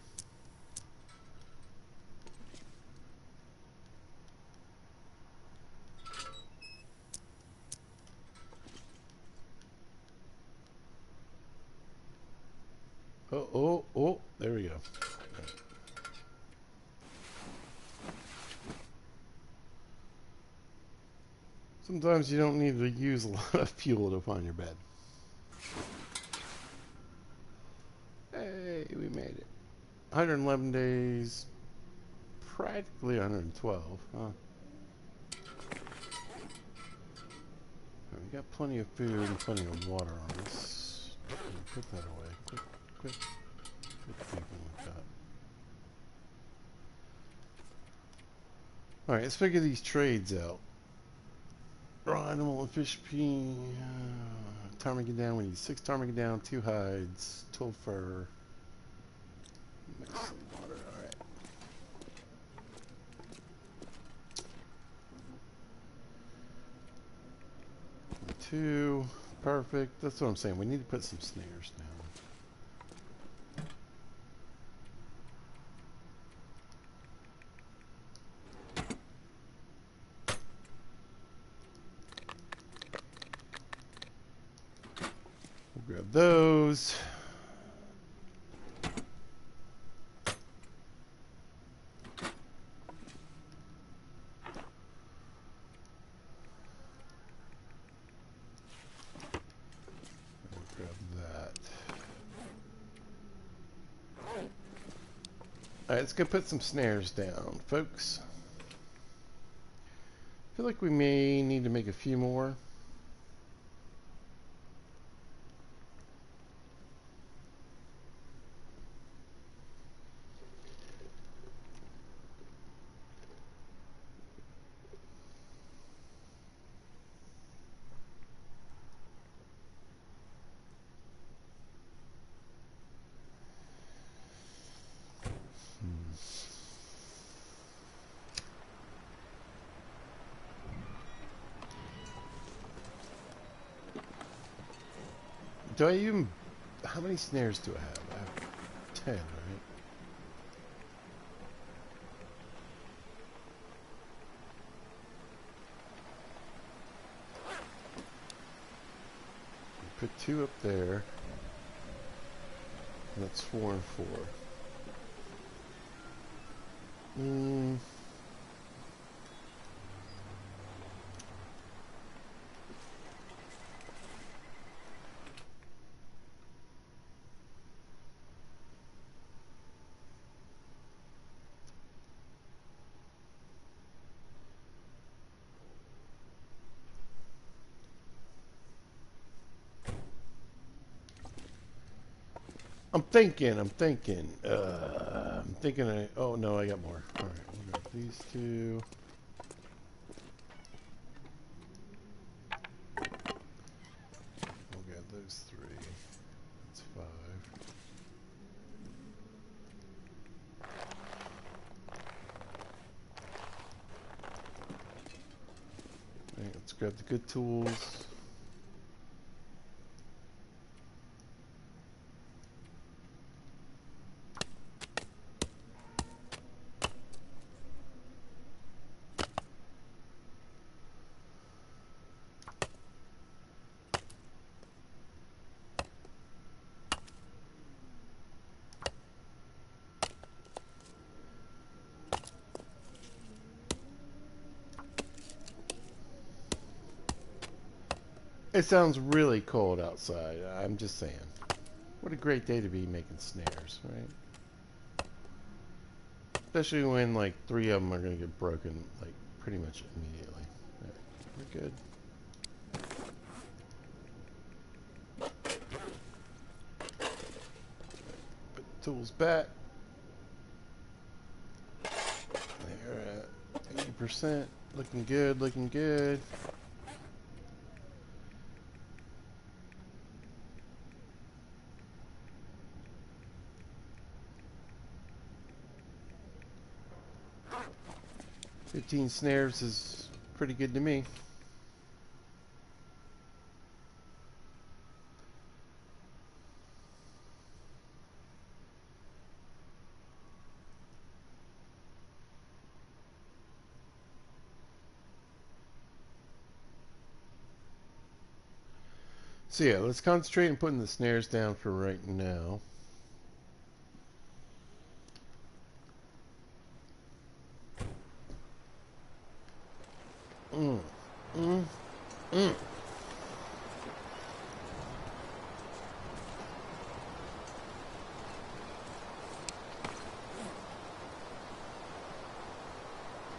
Oh, there we go. Right. Sometimes you don't need to use a lot of fuel to find your bed. Hey, we made it. 111 days. Practically 112, huh? We got plenty of food and plenty of water on us. Put that away. Quit thinking like that. Alright, let's figure these trades out. Raw animal and fish pea. Ptarmigan down. We need 6 ptarmigan down, 2 hides, 12 fur. Mix some water. Alright. 2. Perfect. That's what I'm saying. We need to put some snares down. We'll grab those. Alright, let's go put some snares down, folks. I feel like we may need to make a few more. Do I even... How many snares do I have? I have 10, right? Put 2 up there. That's 4 and 4. I'm thinking. Oh no, I got more. All right, we'll grab these 2. Let's grab the good tools. It sounds really cold outside. I'm just saying. What a great day to be making snares, right? Especially when like 3 of them are going to get broken like pretty much immediately. Right, we're good. Put the tools back. They're at 80%. Looking good, looking good. $15 snares is pretty good to me. So yeah, let's concentrate on putting the snares down for right now. Mm, mm, mm.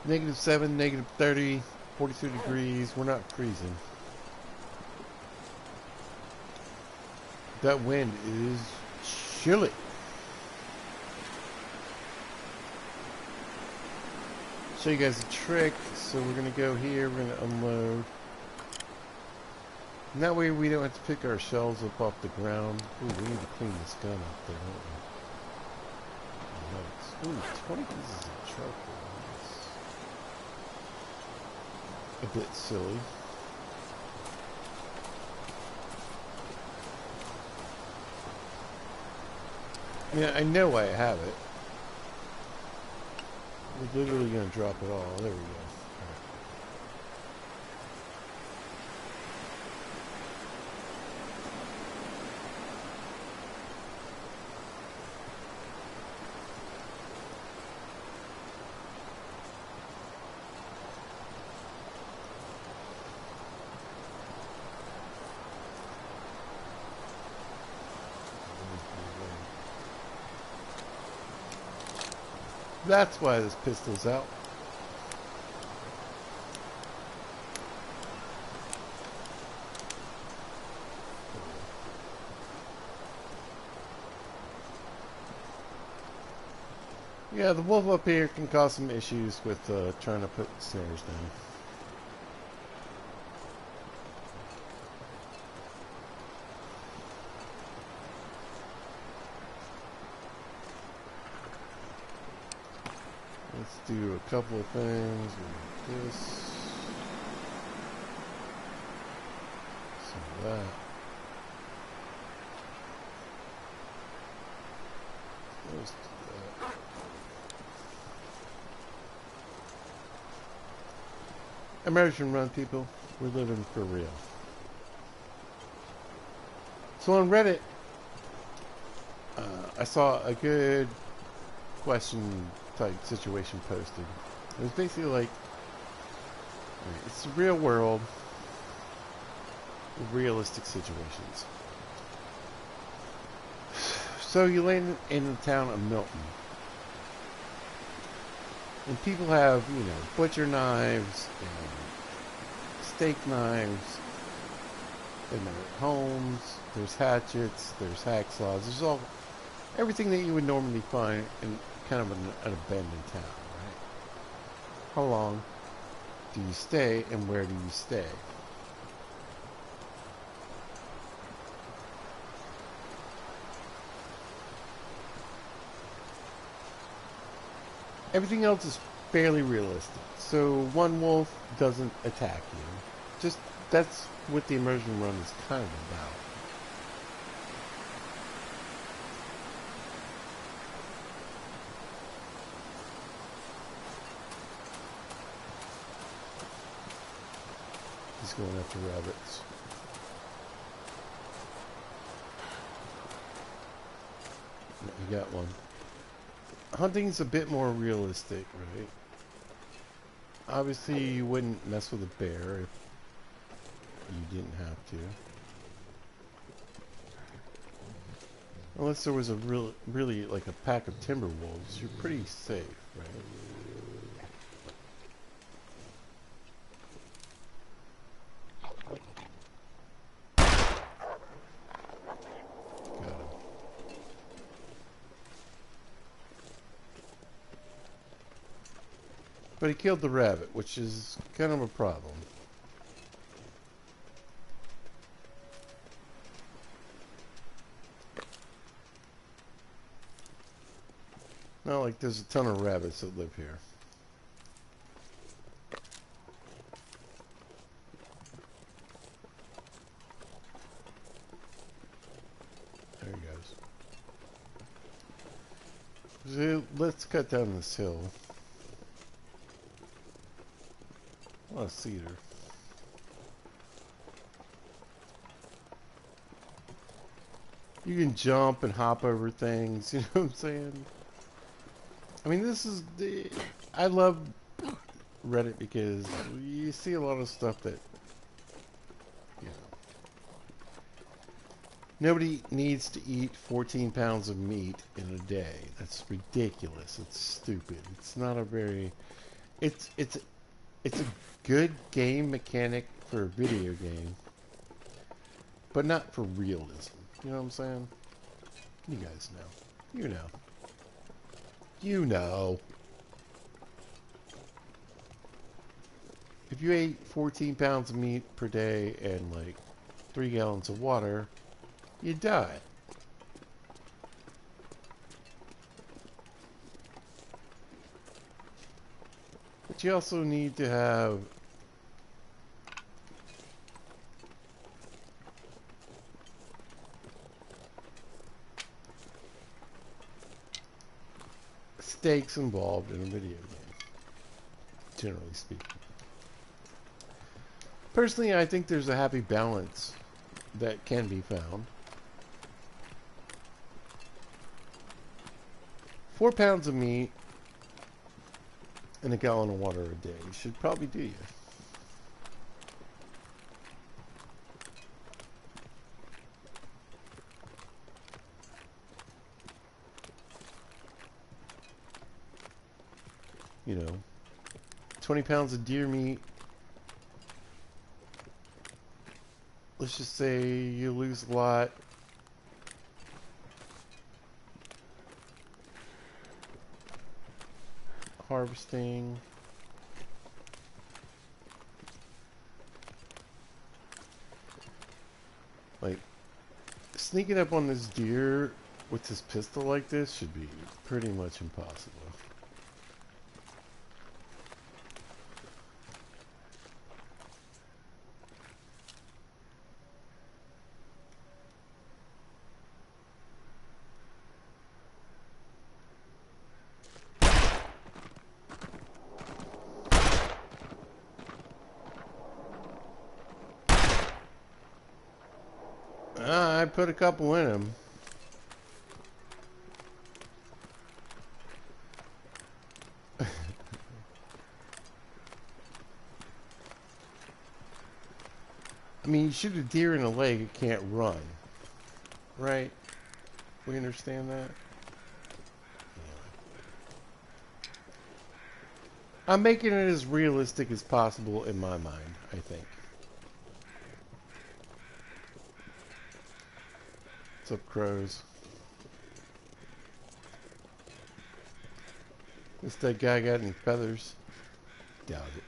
-7, -30, 42 degrees. We're not freezing. That wind is chilly. Show you guys a trick. So we're going to go here. We're going to unload. And that way we don't have to pick our shells up off the ground. Ooh, we need to clean this gun up there, don't we? Nice. Ooh, 20 pieces of charcoal. That's a bit silly. I mean, I know I have it. We're literally going to drop it all. There we go. That's why this pistol's out. Yeah, the wolf up here can cause some issues with trying to put snares down. Let's do a couple of things with this. Some of that. Let's do that. Immersion run, people. We're living for real. So on Reddit, I saw a good question type situation posted. It was basically like, it's the real world, realistic situations. So you land in the town of Milton, and people have, you know, butcher knives and steak knives in their homes. There's hatchets, there's hacksaws, there's all everything that you would normally find in kind of an abandoned town, right? How long do you stay, and where do you stay? Everything else is fairly realistic. So one wolf doesn't attack you. just that's what the immersion run is kind of about. He's going after rabbits. No, he got one. Hunting's a bit more realistic, right? Obviously, you wouldn't mess with a bear if you didn't have to. Unless there was a really like a pack of timber wolves, you're pretty safe, right? Got him. But he killed the rabbit, which is kind of a problem. Not like there's a ton of rabbits that live here. There he goes. So let's cut down this hill. A lot of cedar. You can jump and hop over things, you know what I'm saying? I mean, this is the... I love Reddit because you see a lot of stuff that, you know... Nobody needs to eat 14 pounds of meat in a day. That's ridiculous. It's stupid. It's not a very... It's a good game mechanic for a video game, but not for realism. You know what I'm saying? You guys know. You know. You know. If you ate 14 pounds of meat per day and like 3 gallons of water, you'd die. But you also need to have stakes involved in a video game, generally speaking. Personally, I think there's a happy balance that can be found. 4 pounds of meat and a gallon of water a day should probably do you. You know, 20 pounds of deer meat. Let's just say you lose a lot. Harvesting. Like, sneaking up on this deer with this pistol like this should be pretty much impossible. I put a couple in him. I mean, you shoot a deer in the leg, it can't run. Right? We understand that? I'm making it as realistic as possible in my mind, I think. What's up, crows? Is that guy got any feathers? Doubt it.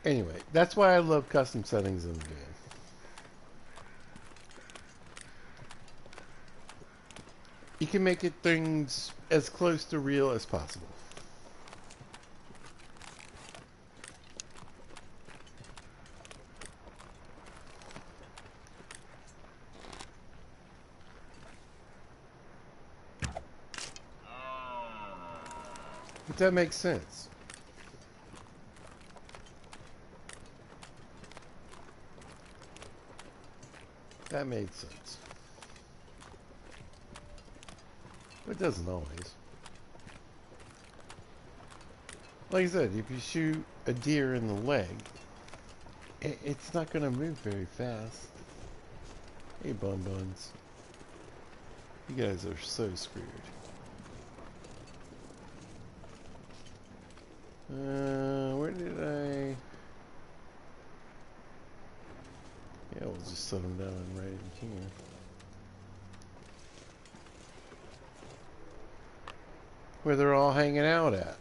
Anyway, that's why I love custom settings in the game. You can make it things as close to real as possible. If that makes sense. That made sense. It doesn't always. Like I said, if you shoot a deer in the leg, it's not going to move very fast. Hey, Bun Buns. You guys are so screwed. Where did I... Yeah, we'll just set them down right in here. Where they're all hanging out at.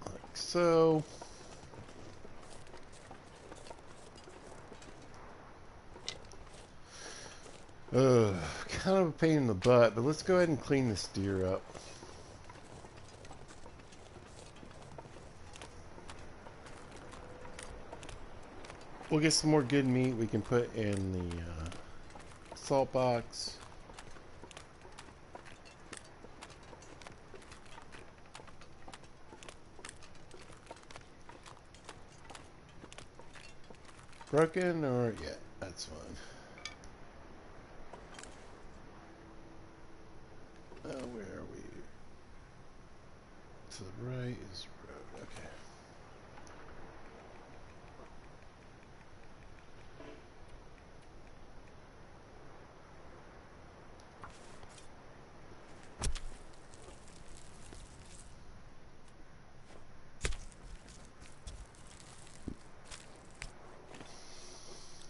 Like so. Kind of a pain in the butt, but let's go ahead and clean this deer up. We'll get some more good meat we can put in the salt box. Broken or... yeah, that's fine. Where are we? To the right is road. Okay.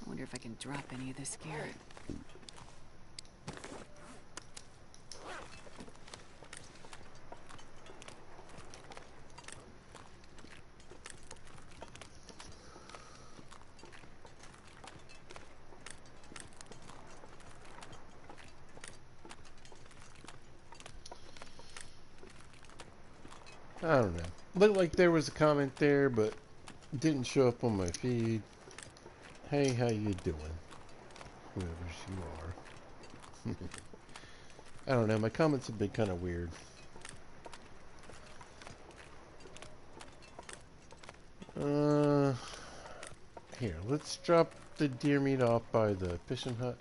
I wonder if I can drop any of this gear. I don't know. Looked like there was a comment there, but didn't show up on my feed. Hey, how you doing? Whoever you are. I don't know. My comments have been kind of weird. Here, let's drop the deer meat off by the fishing hut.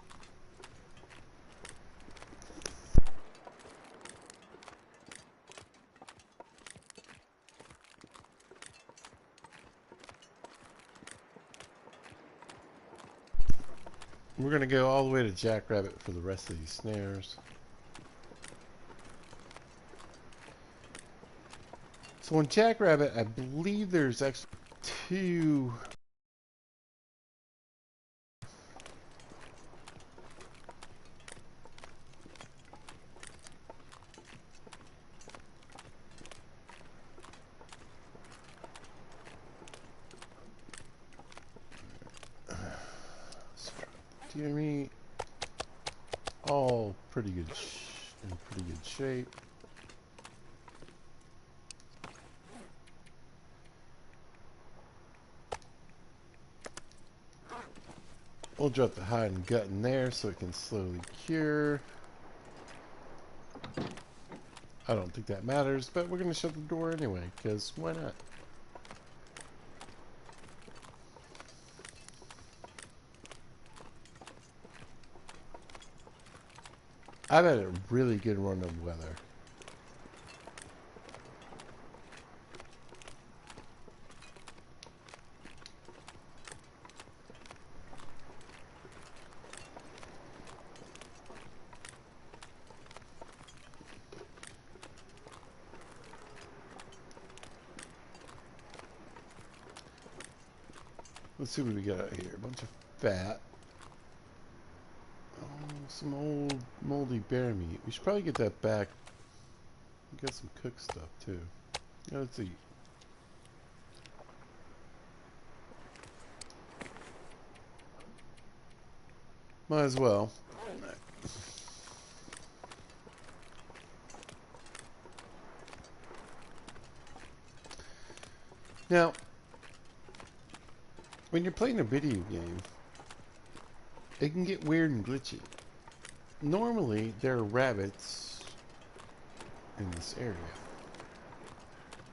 We're going to go all the way to Jackrabbit for the rest of these snares. So on Jackrabbit, I believe there's actually two... deer meat, all pretty good, in pretty good shape. We'll drop the hide and gut in there so it can slowly cure. I don't think that matters, but we're going to shut the door anyway, because why not? I've had a really good run of weather. Let's see what we got out here. A bunch of fat. Oh, some old moldy bear meat. We should probably get that back. We got some cooked stuff too. Yeah, let's eat. Might as well. Now, when you're playing a video game, it can get weird and glitchy. Normally, there are rabbits in this area.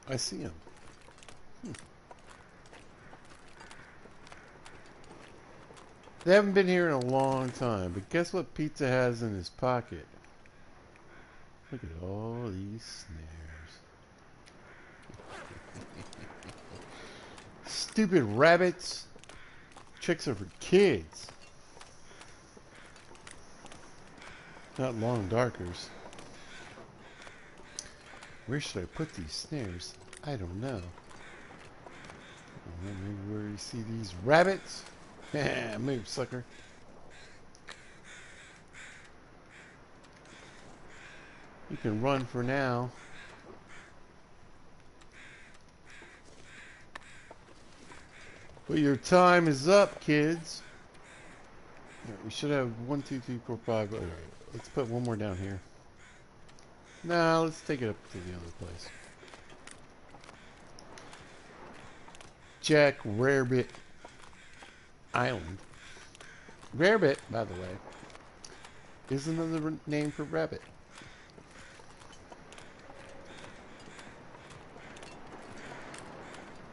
I see them. They haven't been here in a long time, but guess what Pizza has in his pocket? Look at all these snares. Stupid rabbits. Tricks are for kids. Not long darkers. Where should I put these snares? I don't know. Maybe where you see these rabbits? Move, sucker. You can run for now. But your time is up, kids. Right, we should have 1, 2, 3, 4, 5. All right, let's put one more down here. No, let's take it up to the other place. Jack Rarebit Island. Rarebit, by the way, is another name for rabbit.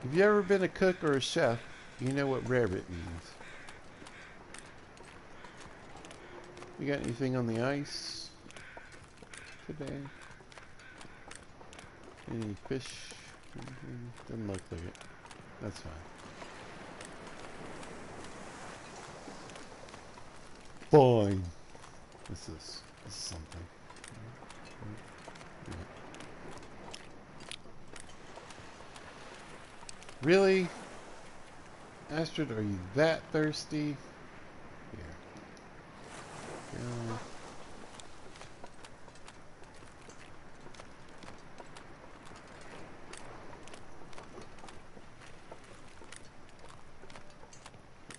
If you've ever been a cook or a chef, you know what rarebit means. We got anything on the ice today? Any fish? Doesn't look like it. That's fine. Fine. What's this? This is something. Yeah. Really? Astrid, are you that thirsty? Here. Yeah.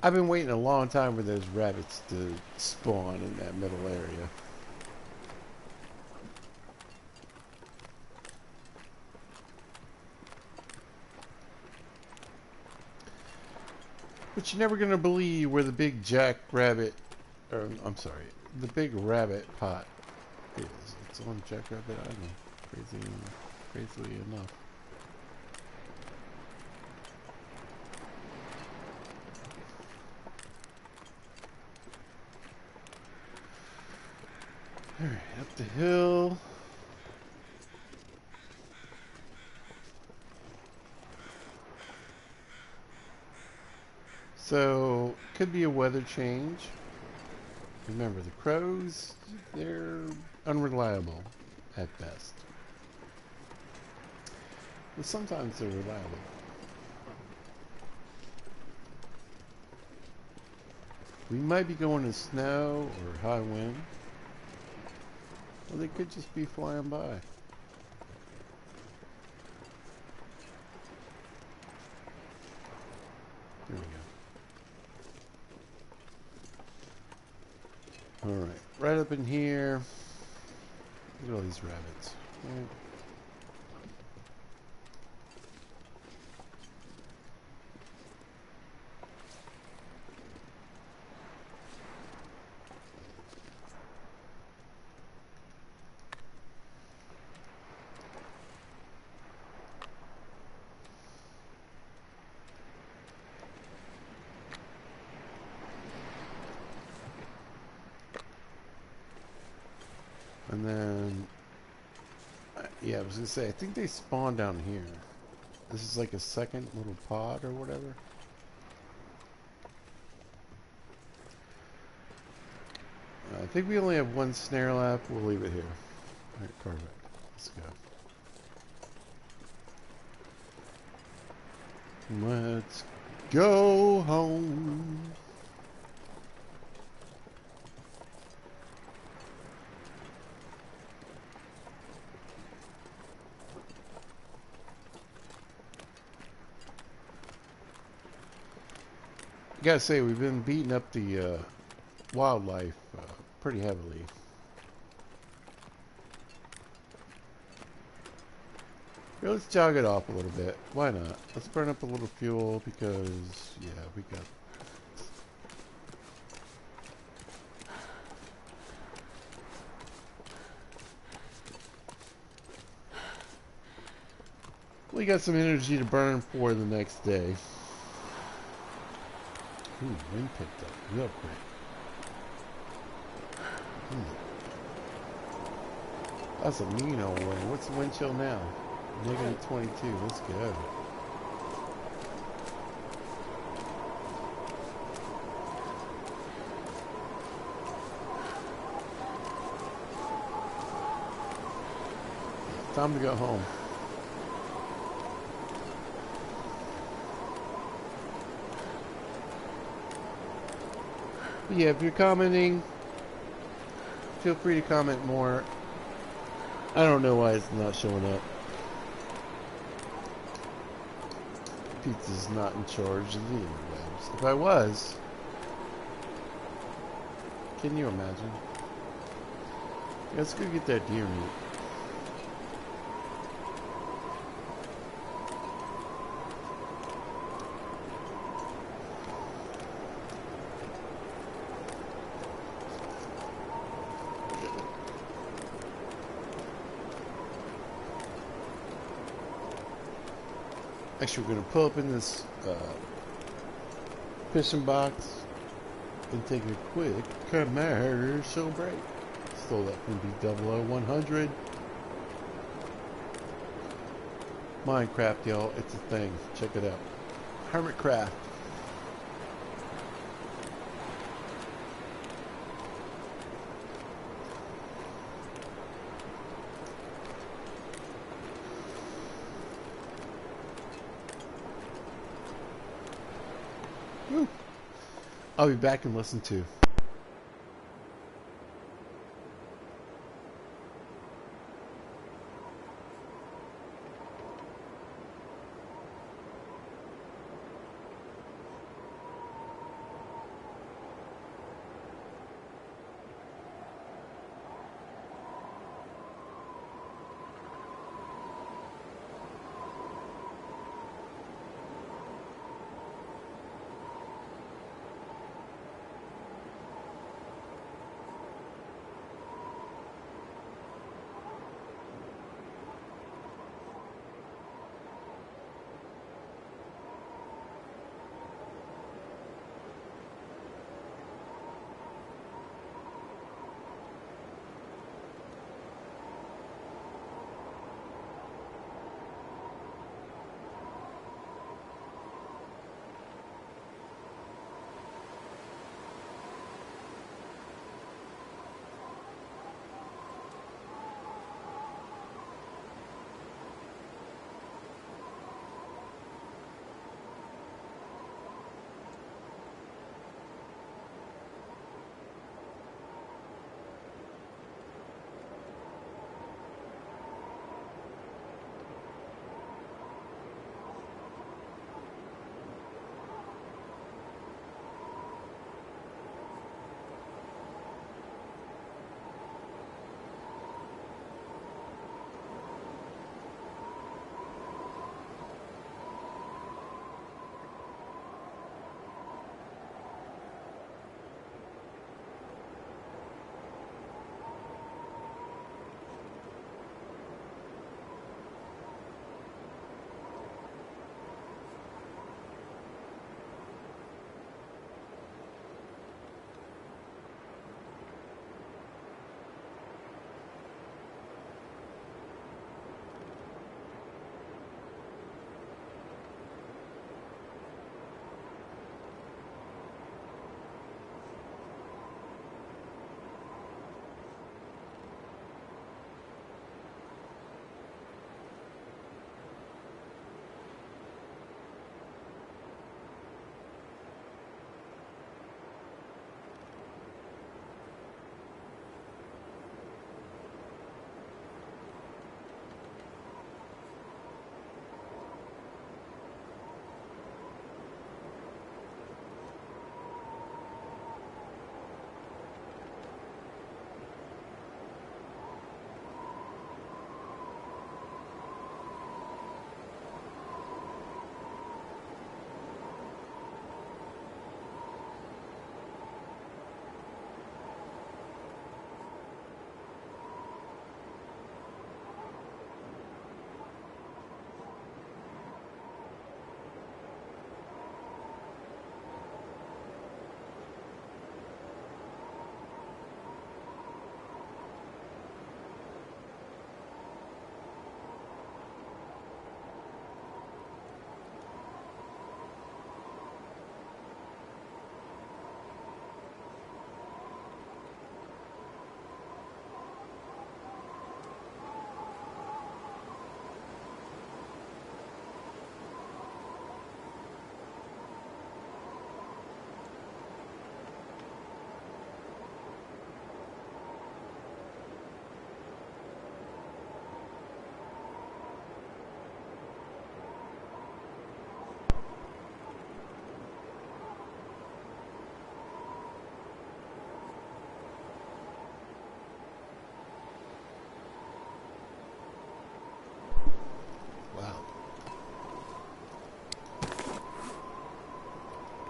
I've been waiting a long time for those rabbits to spawn in that middle area. But you're never going to believe where the big jackrabbit, or I'm sorry, the big rabbit pot is. It's on Jackrabbit Island, crazily enough. Alright, up the hill. So, could be a weather change. Remember, the crows, they're unreliable at best. But sometimes they're reliable. We might be going to snow or high wind. Well, they could just be flying by. There we go. Alright, right up in here. Look at all these rabbits. Right. And then, yeah, I was going to say, I think they spawn down here. This is like a second little pod or whatever. I think we only have one snare lap. We'll leave it here. Alright, perfect. Let's go. Let's go home. I gotta say, we've been beating up the wildlife pretty heavily. Here, let's jog it off a little bit. Why not? Let's burn up a little fuel because, yeah, we got... We got some energy to burn for the next day. Ooh, wind picked up real quick. That's a mean old wind. What's the wind chill now? Negative 22. Let's go. Time to go home. But yeah, if you're commenting, feel free to comment more. I don't know why it's not showing up. Pizza's not in charge of the interwebs. If I was, can you imagine? Yeah, let's go get that deer meat. Actually, we're going to pull up in this fishing box and take a quick commercial break. Stole that from B00-100. Minecraft, y'all. It's a thing. Check it out. Hermitcraft. Woo. I'll be back and listen to.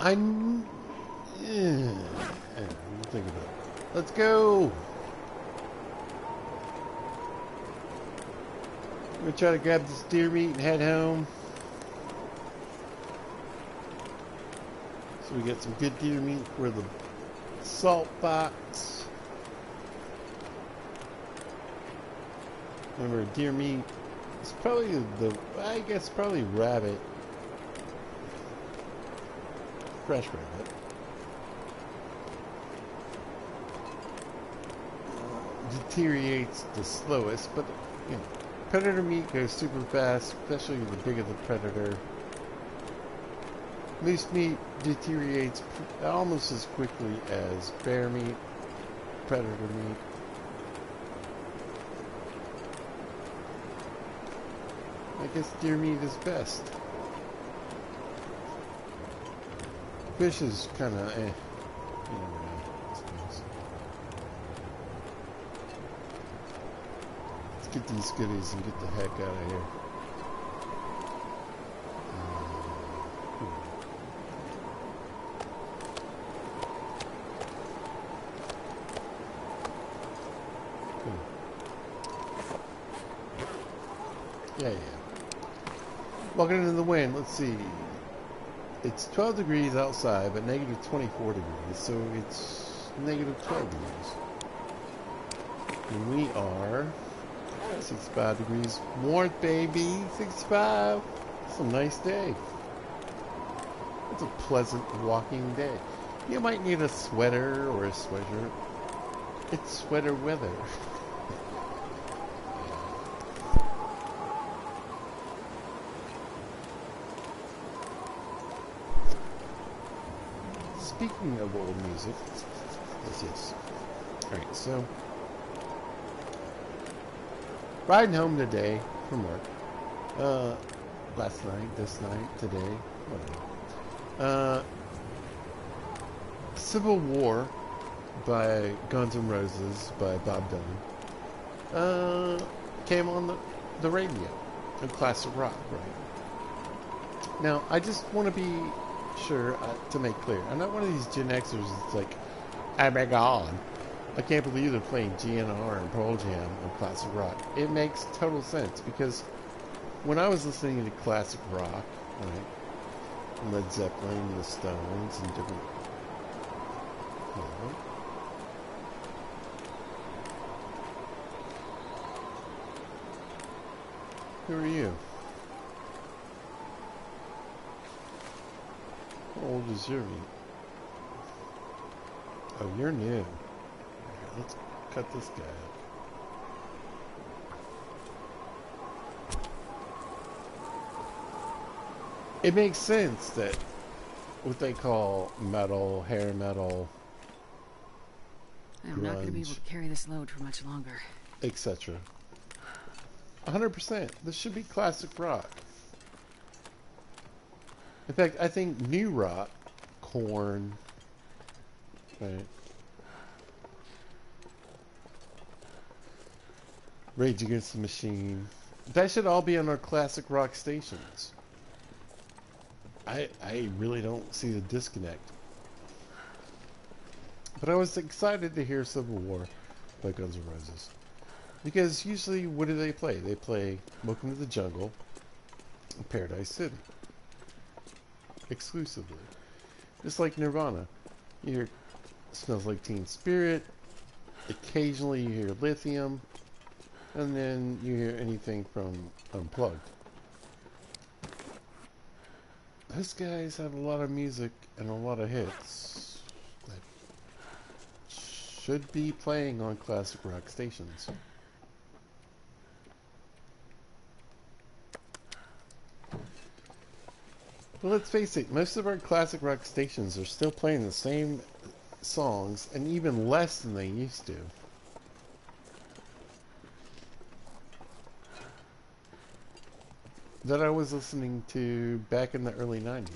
Think about it. Let's go. I'm gonna try to grab this deer meat and head home. So we get some good deer meat for the salt box. Remember, deer meat is probably I guess probably rabbit. Fresh rabbit. Deteriorates the slowest, but you know, predator meat goes super fast, especially the bigger the predator. Moose meat deteriorates almost as quickly as bear meat, predator meat. I guess deer meat is best. Fish is kind of you never know, I suppose. Let's get these goodies and get the heck out of here. Yeah. Walking into the wind, let's see. It's 12 degrees outside, but negative 24 degrees, so it's negative 12 degrees. And we are 65 degrees warmth, baby. 65. It's a nice day. It's a pleasant walking day. You might need a sweater or a sweatshirt. It's sweater weather. Speaking of old music, yes. Alright, so riding home today from work. Last night, this night, today, whatever. Civil War by Guns N' Roses by Bob Dylan came on the radio in classic rock, right? Now, I just want to be sure to make clear, I'm not one of these Gen Xers that's like, oh my god, I can't believe they're playing GNR and Pearl Jam on classic rock. It makes total sense, because when I was listening to classic rock, right, Led Zeppelin and the Stones and different, you know, who are you? How old is your meat? Oh, you're new. Right, let's cut this guy up. It makes sense that what they call metal, hair metal, I'm not going to be able to carry this load for much longer. etc. 100%. This should be classic rock. In fact, I think new rock, Korn, right? Rage Against the Machine. That should all be on our classic rock stations. I really don't see the disconnect. But I was excited to hear Civil War by Guns N' Roses. Because usually, what do they play? They play Welcome to the Jungle and Paradise City. Exclusively. Just like Nirvana. You hear Smells Like Teen Spirit. Occasionally you hear Lithium. And then you hear anything from Unplugged. Those guys have a lot of music and a lot of hits that should be playing on classic rock stations. But let's face it, most of our classic rock stations are still playing the same songs, and even less than they used to. That I was listening to back in the early 90s.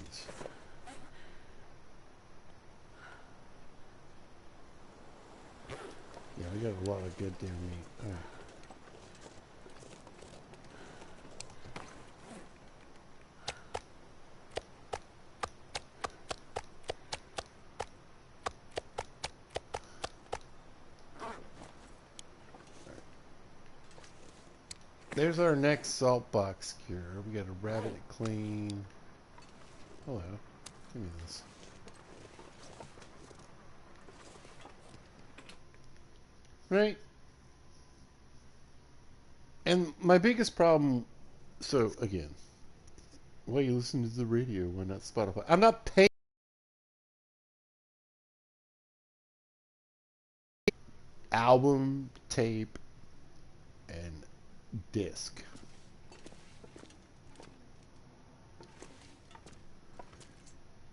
Yeah, we got a lot of good deer meat. All right. There's our next salt box cure. We got a rabbit clean. Hello. Give me this. Right? And my biggest problem, so again, why you listen to the radio? Why not Spotify? I'm not paying album, tape, and disc.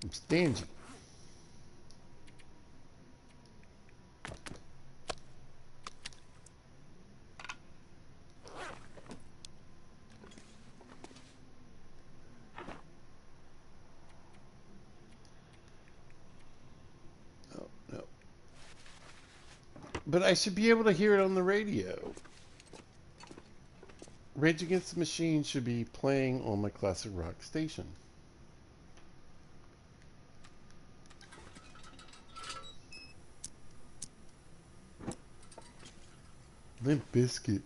I'm stingy. Oh, no. But I should be able to hear it on the radio. Rage Against the Machine should be playing on my classic rock station. Limp Bizkit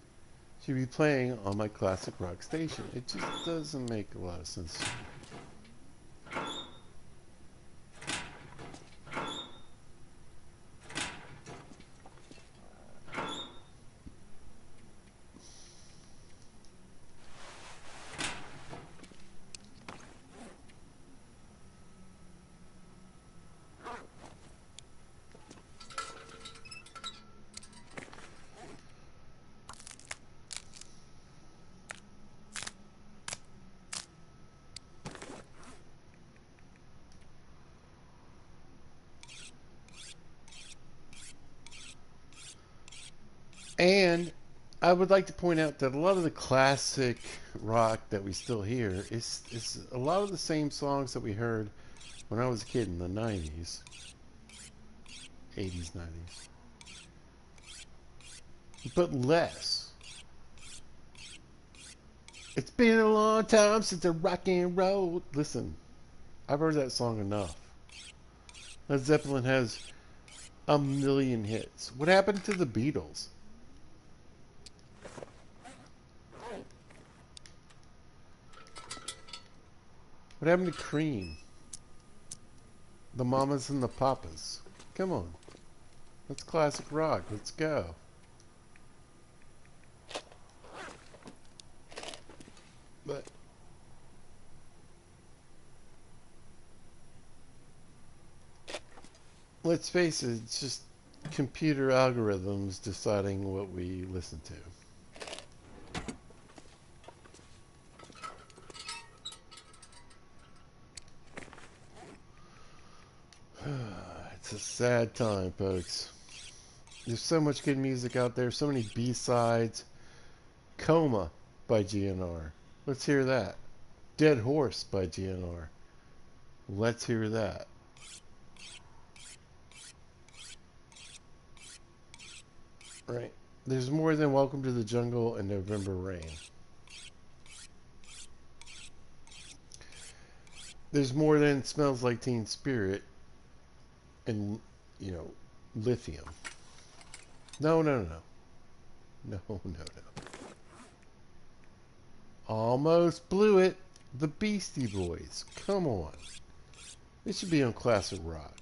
should be playing on my classic rock station. It just doesn't make a lot of sense to me. And I would like to point out that a lot of the classic rock that we still hear is a lot of the same songs that we heard when I was a kid in the 90s, 80s, 90s, but less. It's been a long time since I rock and roll. Listen, I've heard that song enough. Led Zeppelin has a million hits. What happened to the Beatles? What happened to Cream? The Mamas and the Papas. Come on. That's classic rock. Let's go. But let's face it, it's just computer algorithms deciding what we listen to. It's a sad time, folks. There's so much good music out there, so many B-sides. Coma by GNR. Let's hear that. Dead Horse by GNR. Let's hear that. Right. There's more than Welcome to the Jungle and November Rain. There's more than Smells Like Teen Spirit and, you know, Lithium. No, no, no, no. No, no, no. Almost blew it. The Beastie Boys. Come on. It should be on classic rock.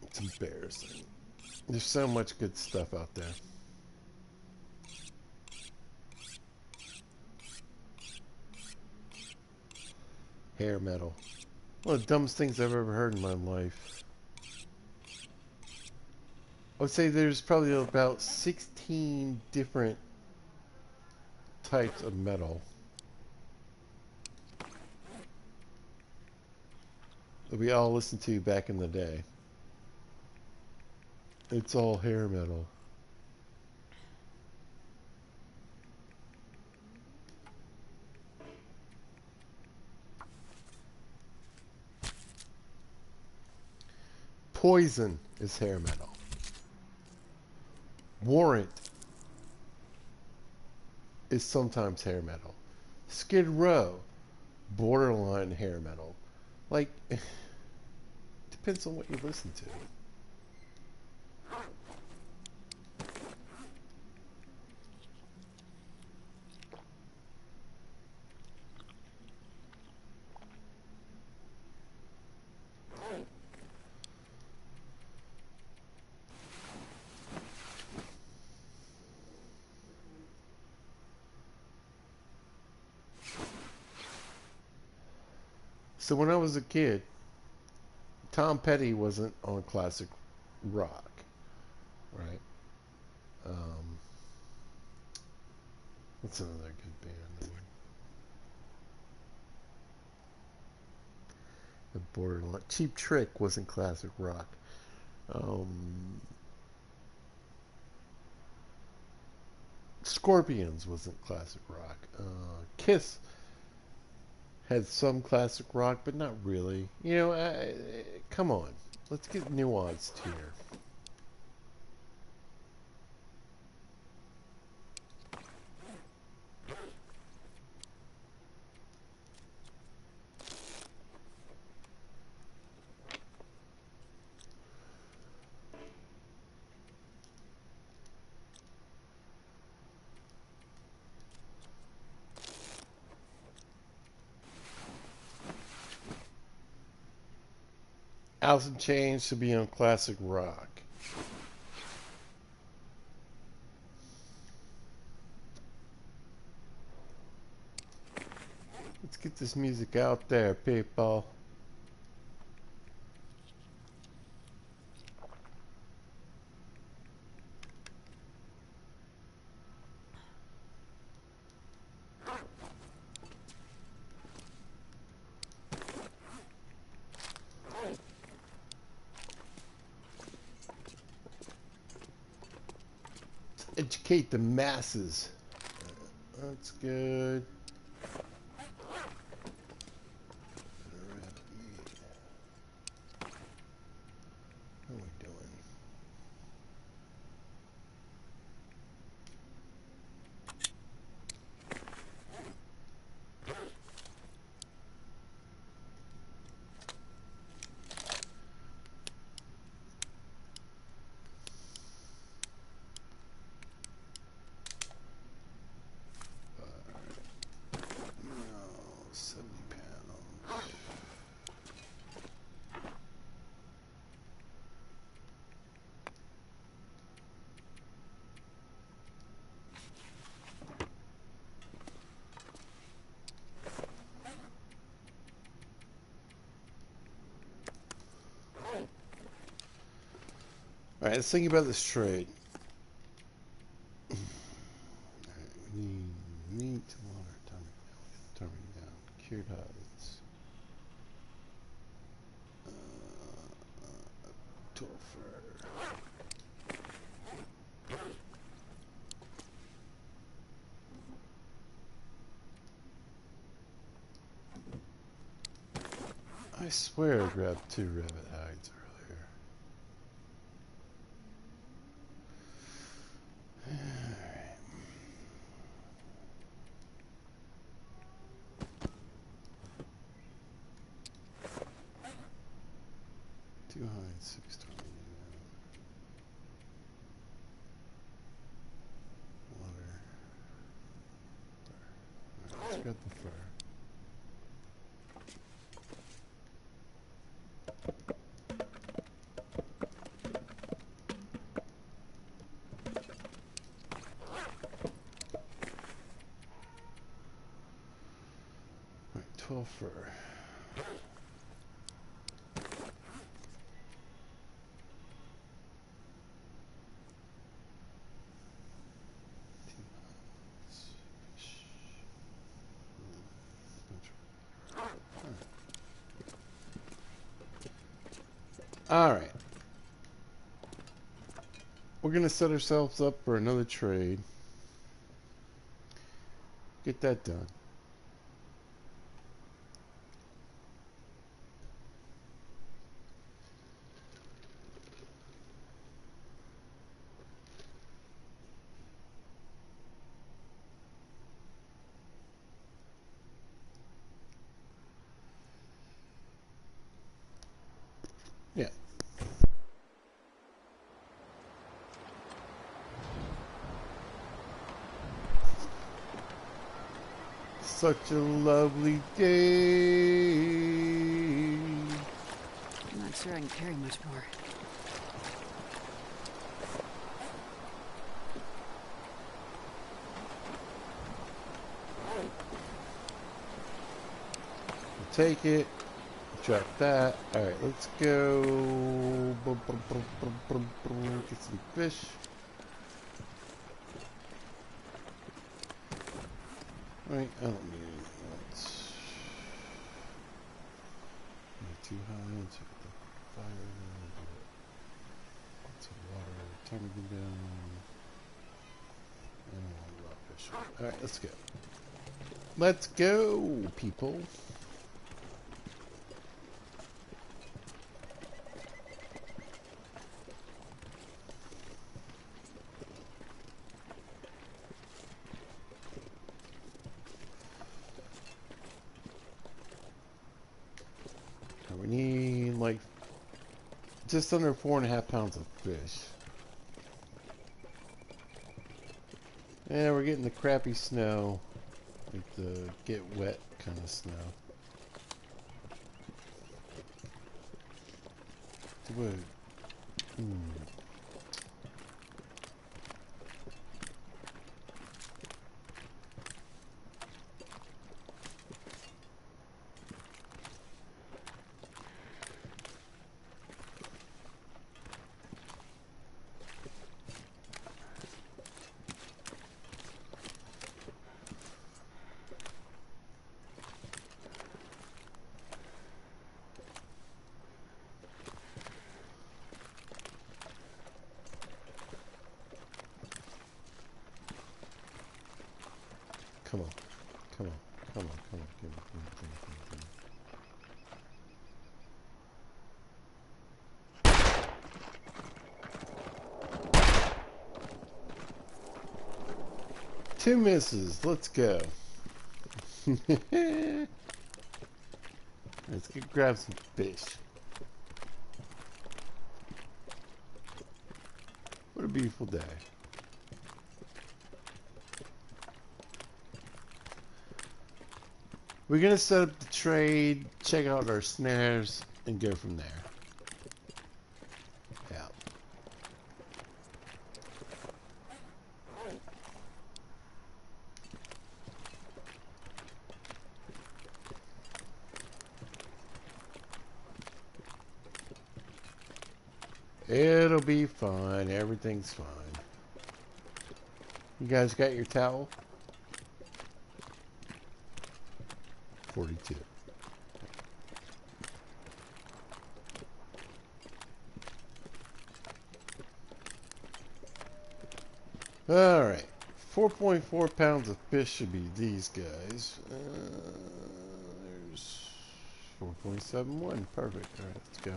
It's embarrassing. There's so much good stuff out there. Hair metal. One of the dumbest things I've ever heard in my life. I would say there's probably about 16 different types of metal that we all listened to back in the day. It's all hair metal. Poison is hair metal. Warrant is sometimes hair metal. Skid Row, borderline hair metal. Like, depends on what you listen to. So when I was a kid, Tom Petty wasn't on classic rock, right? Um, what's another good band? The Borderline. Cheap Trick wasn't classic rock. Scorpions wasn't classic rock. Kiss had some classic rock, but not really. You know, come on. Let's get nuanced here. Alice in Chains should be on classic rock. Let's get this music out there, people. Educate the masses. That's good. What are we doing? No, 70 panels. All right, let's think about this trade. All right, we need meat, water, timing down, cured hides, tool fur. I swear I grabbed 2 rabbit hides earlier. Alright. 2 hides, 620. Water. Fur. Alright, let's grab the fur. Alright, 12 fur. Alright. We're going to set ourselves up for another trade. Get that done. Yeah. Such a lovely day. I'm not sure I can carry much more. Take it. Drop that. Alright, let's go. Get some fish. Right, I don't need anything else. Too high, check the fire. Lots of water. Time to go down. And raw fish. Alright, let's go. Let's go, people. We need like just under 4.5 pounds of fish. And we're getting the crappy snow, like the get wet kind of snow. What? Come on, come on, come on, come on, come on, come on, come on, come on. 2 misses. Let's go. Let's go grab some fish. What a beautiful day. We're going to set up the trade, check out our snares, and go from there. Yeah. It'll be fine. Everything's fine. You guys got your towel? 42. Alright. 4.4 pounds of fish should be these guys. There's 4.71. Perfect. Alright, let's go.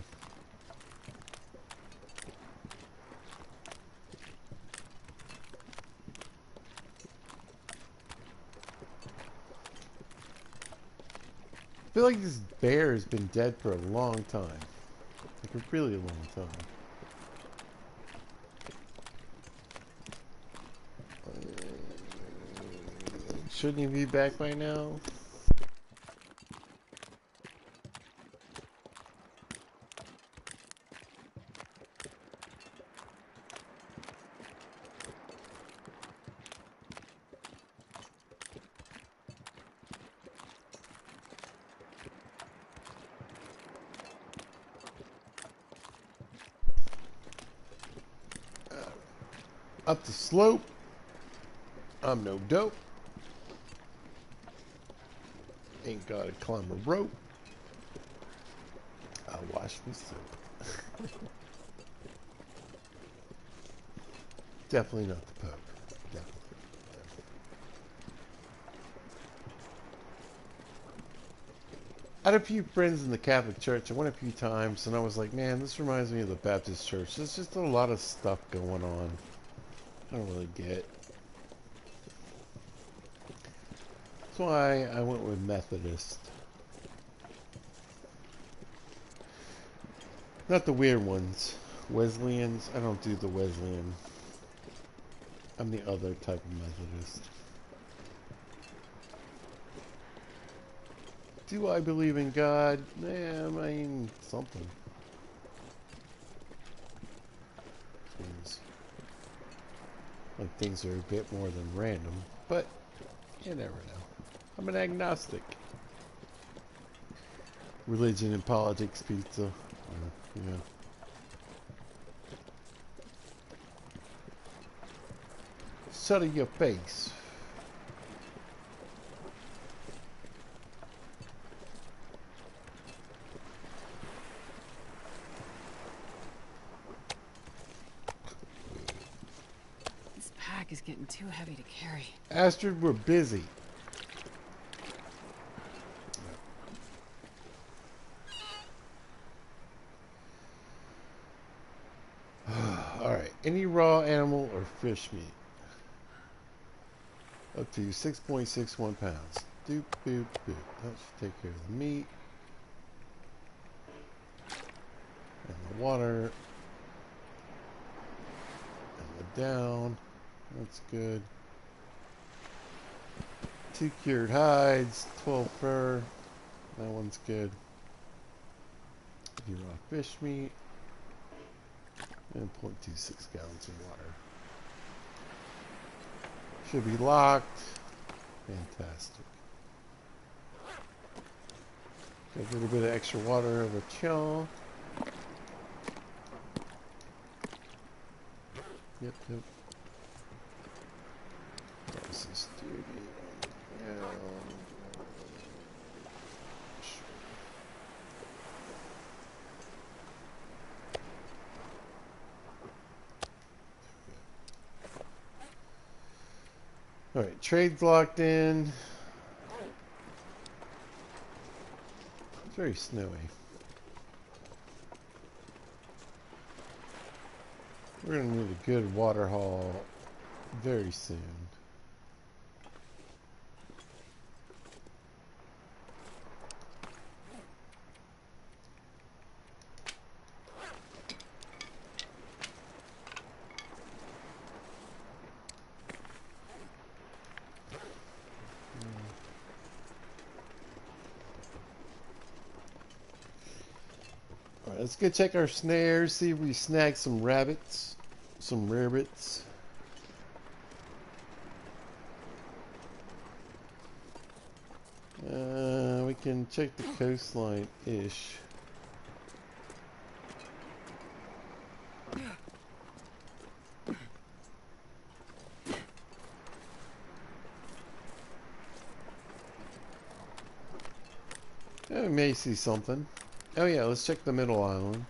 I feel like this bear has been dead for a long time. Like a really long time. Shouldn't he be back by now? Up the slope. I'm no dope. Ain't gotta climb a rope. I'll wash me soap. Definitely not the Pope. Definitely. I had a few friends in the Catholic Church. I went a few times and I was like, man, this reminds me of the Baptist Church. There's just a lot of stuff going on. I don't really get. That's why I went with Methodist. Not the weird ones. Wesleyans. I don't do the Wesleyan. I'm the other type of Methodist. Do I believe in God? Yeah, I mean, something. Like things are a bit more than random, but you never know. I'm an agnostic. Religion and politics pizza. Yeah. Shut of your face. This pack is getting too heavy to carry. Astrid, we're busy. Alright, any raw animal or fish meat. Up to 6.61 pounds. Doop, boop, boop. That should take care of the meat. And the water. And the down. That's good. 2 cured hides. 12 fur. That one's good. The raw fish meat. And 0.26 gallons of water. Should be locked. Fantastic. Got a little bit of extra water over chill. Yep. This is dirty. Yeah. Alright, trade's locked in. It's very snowy. We're going to need a good water haul very soon. Alright, let's go check our snares, see if we snag some rabbits. Some rabbits. We can check the coastline-ish. We may see something. Oh yeah, let's check the middle island.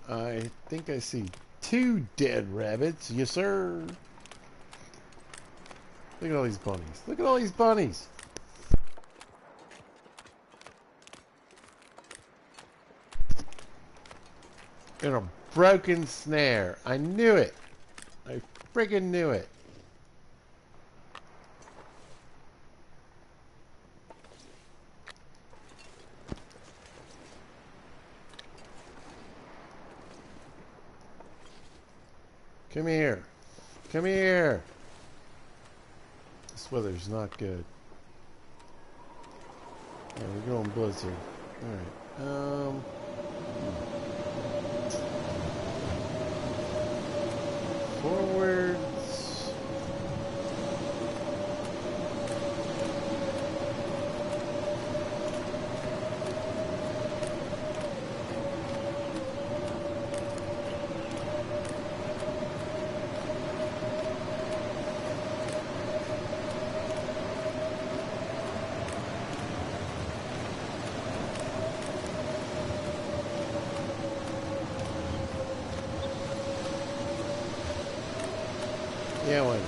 I think I see 2 dead rabbits. Yes, sir. Look at all these bunnies. Look at all these bunnies. And a broken snare. I knew it. I friggin' knew it. Come here. Come here. This weather's not good. Yeah, we're going blizzard. Alright. Forwards. Yeah, why not?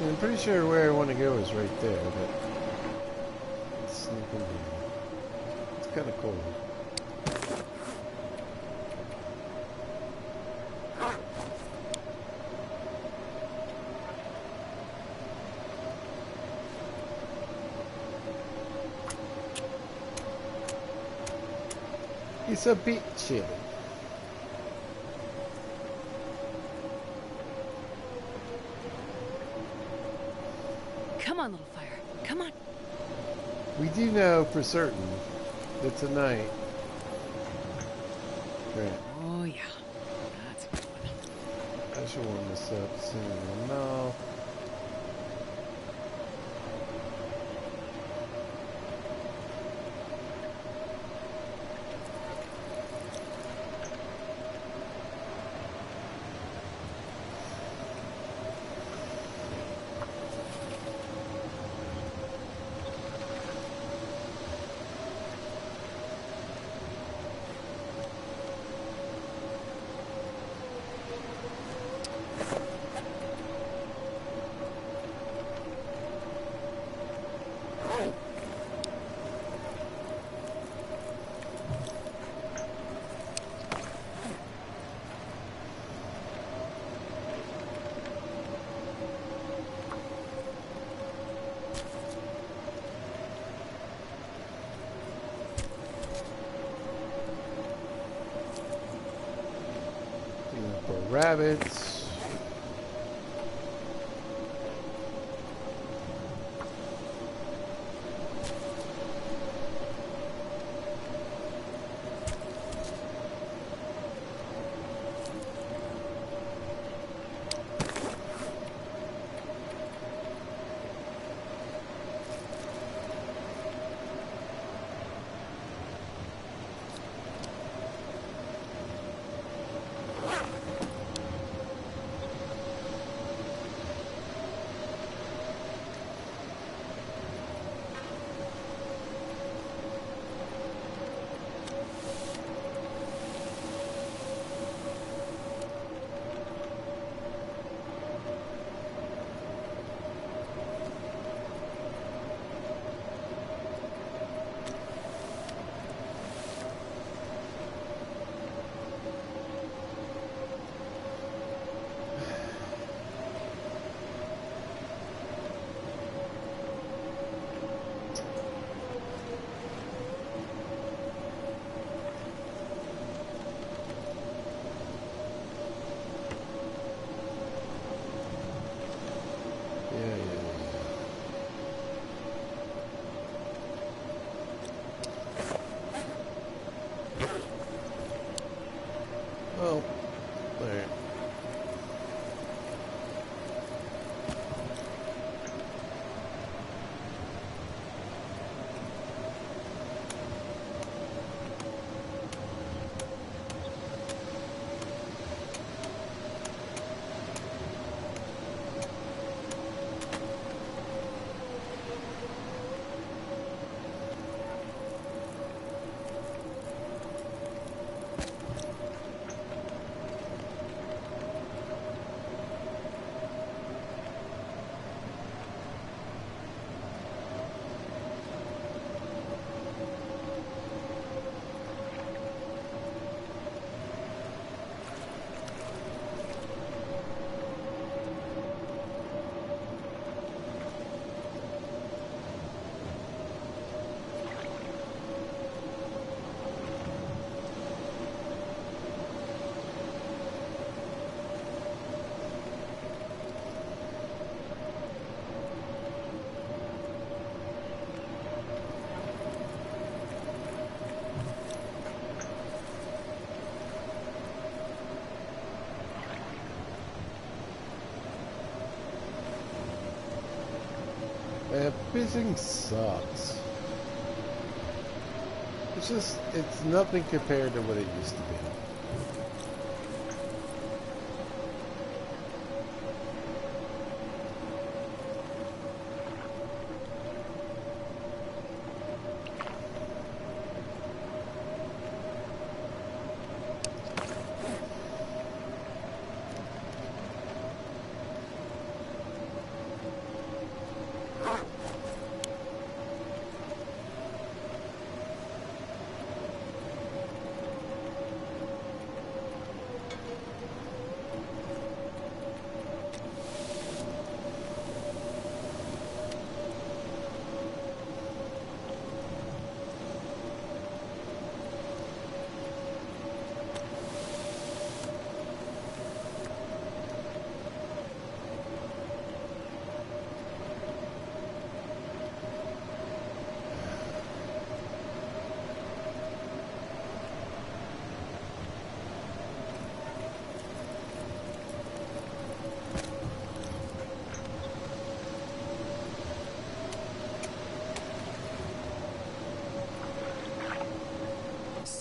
Yeah, I'm pretty sure where I want to go is right there, but it's sneaking in. It's kind of cold. It's a bit chilly. Come on, little fire. Come on. We do know for certain that tonight. Right. Oh, yeah. That's a good one. should warm this up soon enough. Rabbits. Oh, there. Fizzing sucks. It's nothing compared to what it used to be.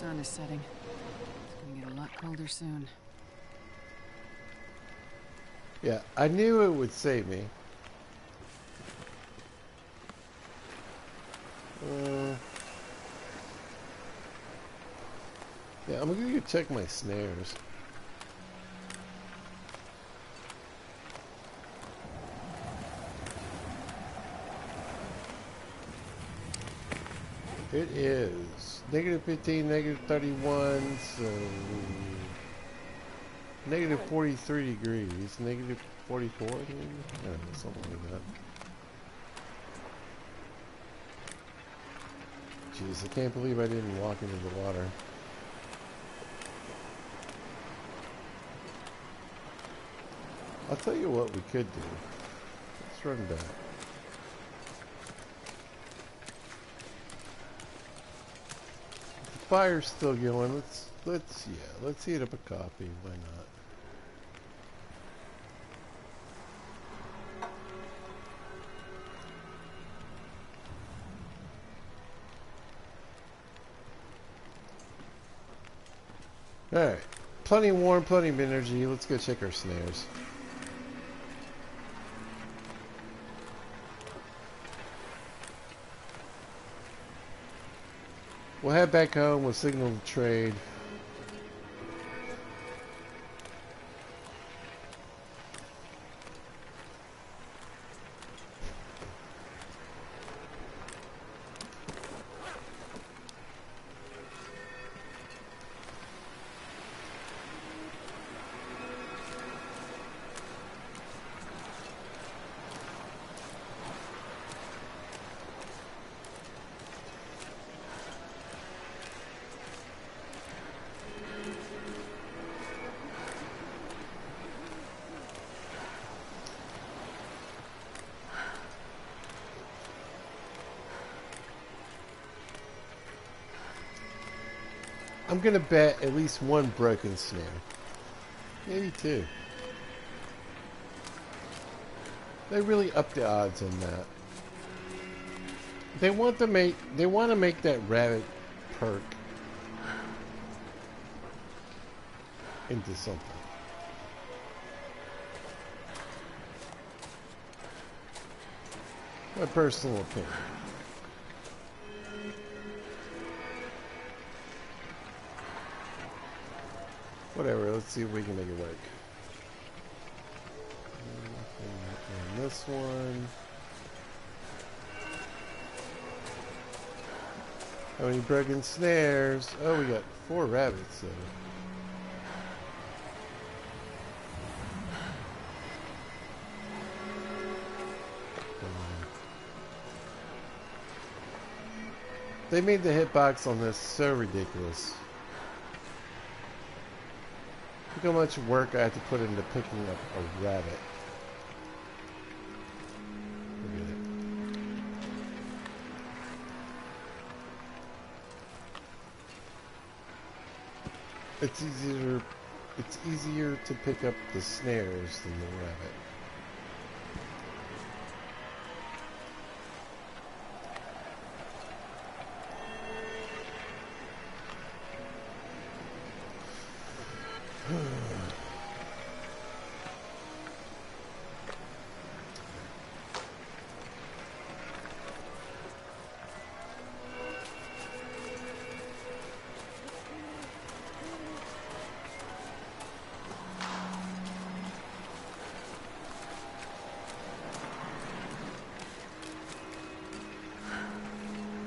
sun is setting. It's gonna get a lot colder soon. Yeah, I knew it would save me. Yeah, I'm gonna go check my snares. It is -15, -31, so -43 degrees, -44 maybe? I don't know, something like that. Jeez, I can't believe I didn't walk into the water. I'll tell you what we could do. Let's run back. The fire's still going. Let's heat up a coffee. Why not? Alright. Plenty warm, plenty of energy. Let's go check our snares. We'll head back home. We'll signal the trade. I'm gonna bet at least one broken snare. Maybe two. They really up the odds on that. They want to make that rabbit perk into something. My personal opinion. Whatever, let's see if we can make it work. And this one. How many broken snares? Oh, we got 4 rabbits, so. They made the hitbox on this so ridiculous. Look how much work I have to put into picking up a rabbit. Look at it. It's easier to pick up the snares than the rabbit.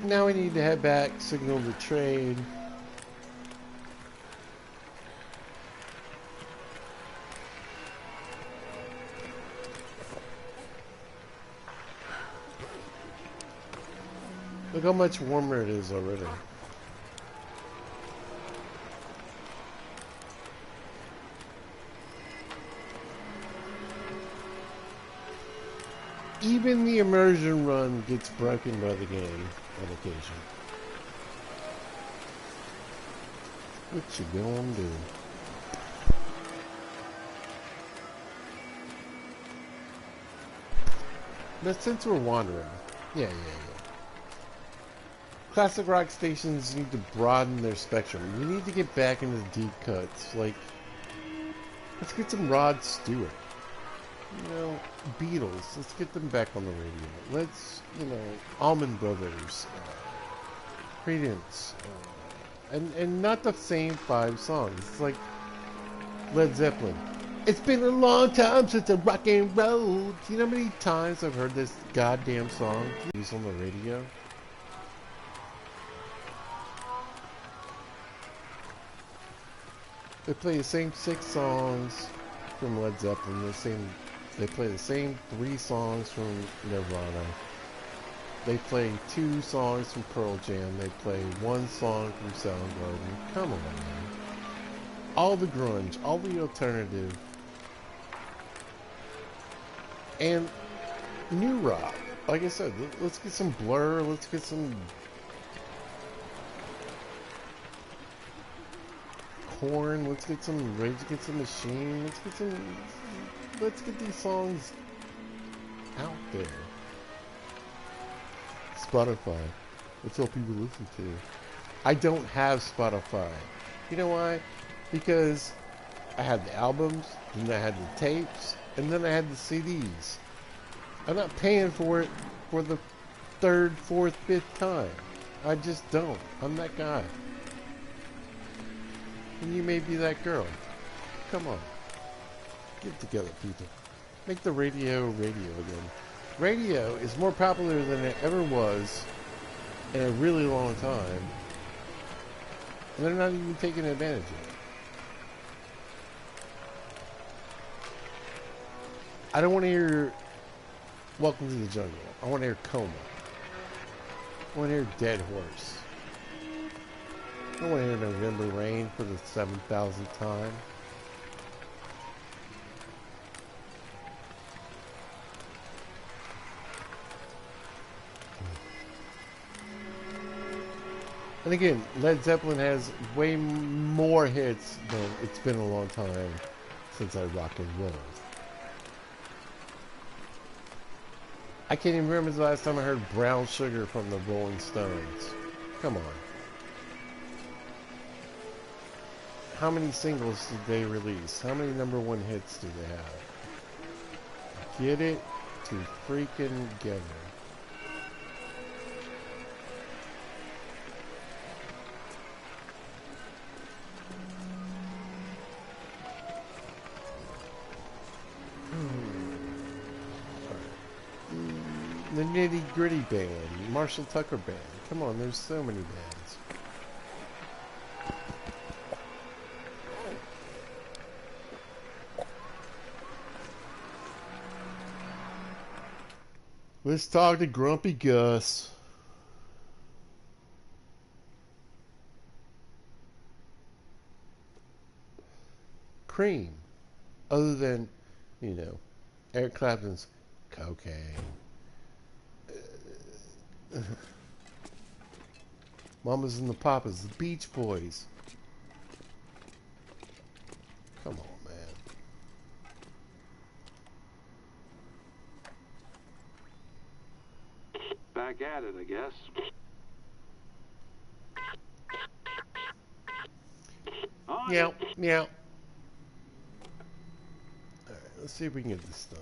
Now we need to head back, signal the trade. Look how much warmer it is already. Even the immersion run gets broken by the game on occasion. What you gonna do? But since we're wandering, yeah. Classic rock stations need to broaden their spectrum. We need to get back into the deep cuts. Like, let's get some Rod Stewart. You know, Beatles. Let's get them back on the radio. Let's, you know, Allman Brothers, Creedence, and not the same 5 songs. It's like Led Zeppelin. It's been a long time since I rock and roll. Do you know how many times I've heard this goddamn song used on the radio? They play the same 6 songs from Led Zeppelin. They play the same 3 songs from Nirvana. They play 2 songs from Pearl Jam. They play 1 song from Soundgarden. Come on, man. All the grunge, all the alternative, and new rock. Like I said, let's get some Blur. Let's get some Korn. Let's get some Rage Against the Machine. Let's get these songs out there. Spotify. That's all people listen to. I don't have Spotify. You know why? Because I had the albums, then I had the tapes, and then I had the CDs. I'm not paying for it for the 3rd, 4th, 5th time. I just don't. I'm that guy. And you may be that girl. Come on. Get together, people. Make the radio again. Radio is more popular than it ever was in a really long time. And they're not even taking advantage of it. I don't want to hear Welcome to the Jungle. I want to hear Coma. I want to hear Dead Horse. I want to hear November Rain for the 7,000th time. And again, Led Zeppelin has way more hits than it's been a long time since I rock and rolled. I can't even remember the last time I heard Brown Sugar from the Rolling Stones. Come on. How many singles did they release? How many #1 hits do they have? Get it to freaking together. The Nitty Gritty Band, Marshall Tucker Band. Come on, there's so many bands. Let's talk to Grumpy Gus. Cream. Other than, you know, Eric Clapton's Cocaine. Mamas and the Papas, the Beach Boys. Come on, man. Back at it, I guess. Meow, meow. Alright, let's see if we can get this done.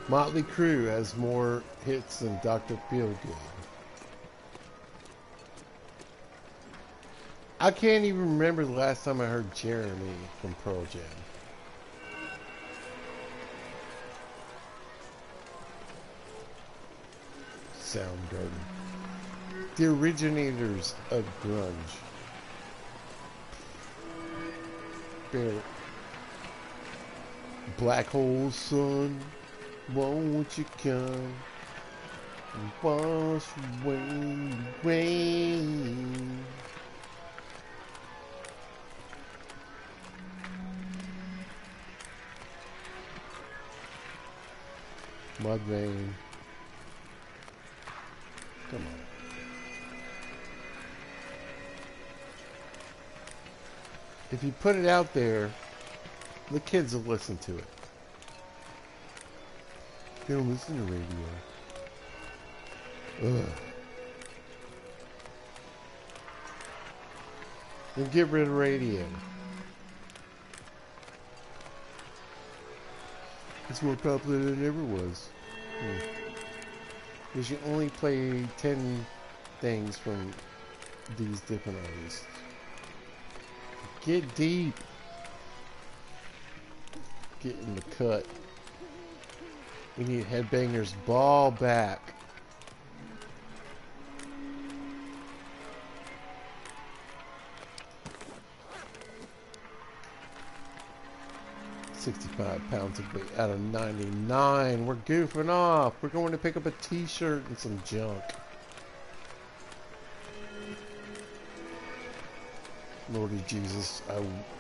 Motley Crue has more hits than Dr. Feelgood. I can't even remember the last time I heard Jeremy from Pearl Jam. Soundgarden. The originators of grunge. Barely. Black Hole Sun, won't you come? Wash away, away. Mud rain. Come on. If you put it out there, the kids will listen to it. They don't listen to radio. Ugh. Then get rid of radio. It's more popular than it ever was. Because you only play 10 things from these different artists. Get deep. Get in the cut. We need Headbangers Ball back. £65 of weight out of 99. We're goofing off. We're going to pick up a t-shirt and some junk. Lordy Jesus,